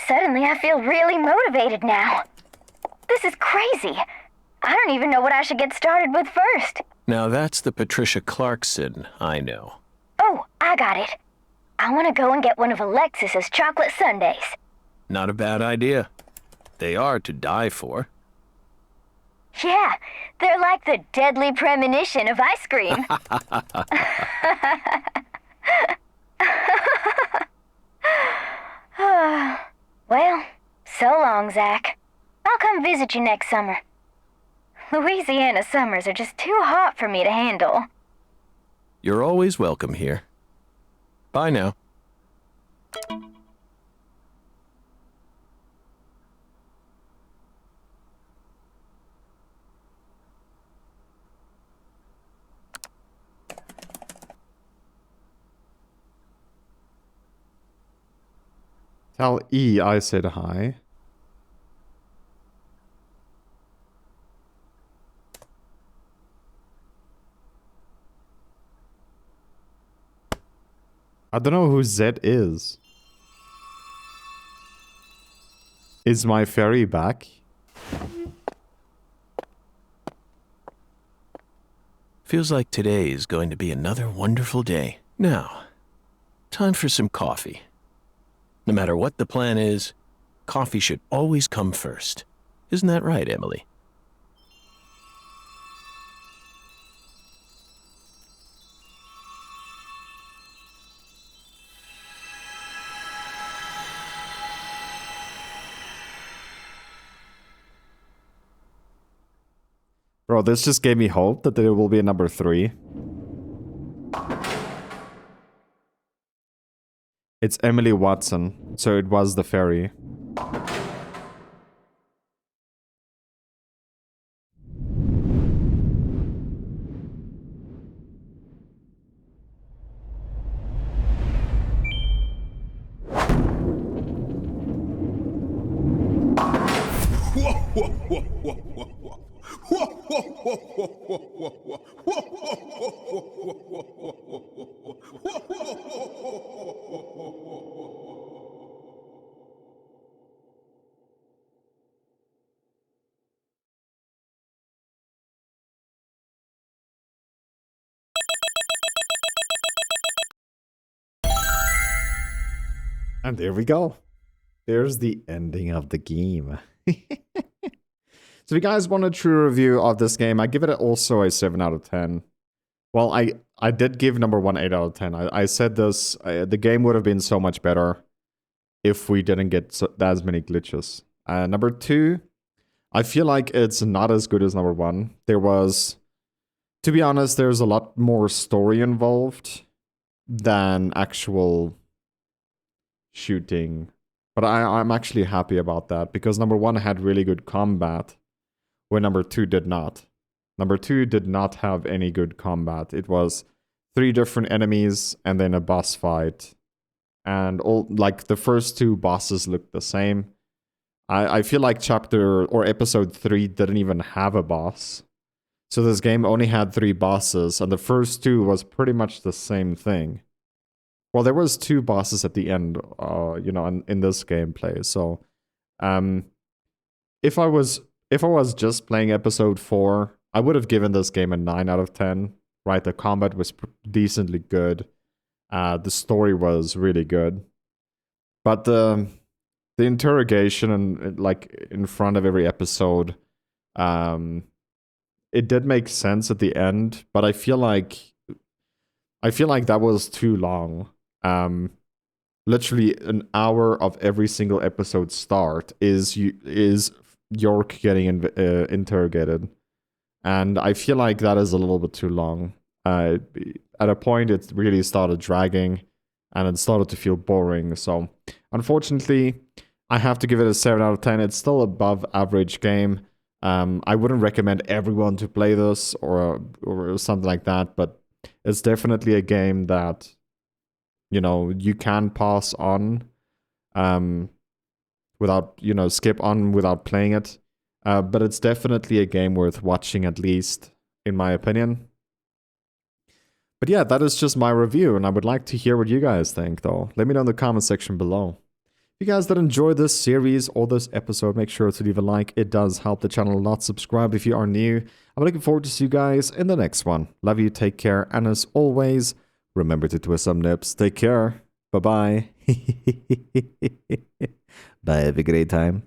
Suddenly I feel really motivated now. This is crazy. I don't even know what I should get started with first. Now that's the Patricia Clarkson I know. Oh, I got it. I want to go and get one of Alexis's chocolate sundaes. Not a bad idea. They are to die for. Yeah, they're like the deadly premonition of ice cream. Well, so long, Zach. I'll come visit you next summer. Louisiana summers are just too hot for me to handle. You're always welcome here. Bye now. Tell E I said hi. I don't know who Z is. Is my fairy back? Feels like today is going to be another wonderful day. Now, time for some coffee. No matter what the plan is, coffee should always come first. Isn't that right, Emily? Bro, this just gave me hope that there will be a number 3. It's Emily Watson, so it was the fairy. And there we go. There's the ending of the game. So if you guys want a true review of this game, I give it also a 7 out of 10. Well, I did give number 1 8 out of 10. I said this, the game would have been so much better if we didn't get as many glitches. Number 2, I feel like it's not as good as number 1. There was, to be honest, there's a lot more story involved than actual shooting. But I'm actually happy about that, because number 1 had really good combat, where number 2 did not. Number 2 did not have any good combat. It was 3 different enemies and then a boss fight. And all, like, the first 2 bosses looked the same. I feel like chapter or episode 3 didn't even have a boss. So this game only had 3 bosses, and the first 2 was pretty much the same thing. Well, there was 2 bosses at the end, you know, in this gameplay. So, if I was just playing episode 4, I would have given this game a 9 out of 10. Right, the combat was decently good. The story was really good, but the interrogation and like in front of every episode, it did make sense at the end. But I feel like that was too long. Literally an hour of every single episode start is York getting interrogated, and I feel like that is a little bit too long. At a point, it really started dragging, and it started to feel boring. So, unfortunately, I have to give it a 7 out of 10. It's still above average game. I wouldn't recommend everyone to play this or something like that, but it's definitely a game that, you know, you can pass on, without, you know, skip on without playing it. But it's definitely a game worth watching, at least, in my opinion. But yeah, that is just my review, and I would like to hear what you guys think, though. Let me know in the comment section below. If you guys did enjoy this series or this episode, make sure to leave a like. It does help the channel a lot. Subscribe if you are new. I'm looking forward to see you guys in the next one. Love you, take care, and as always, remember to twist some nips. Take care. Bye-bye. Bye, have a great time.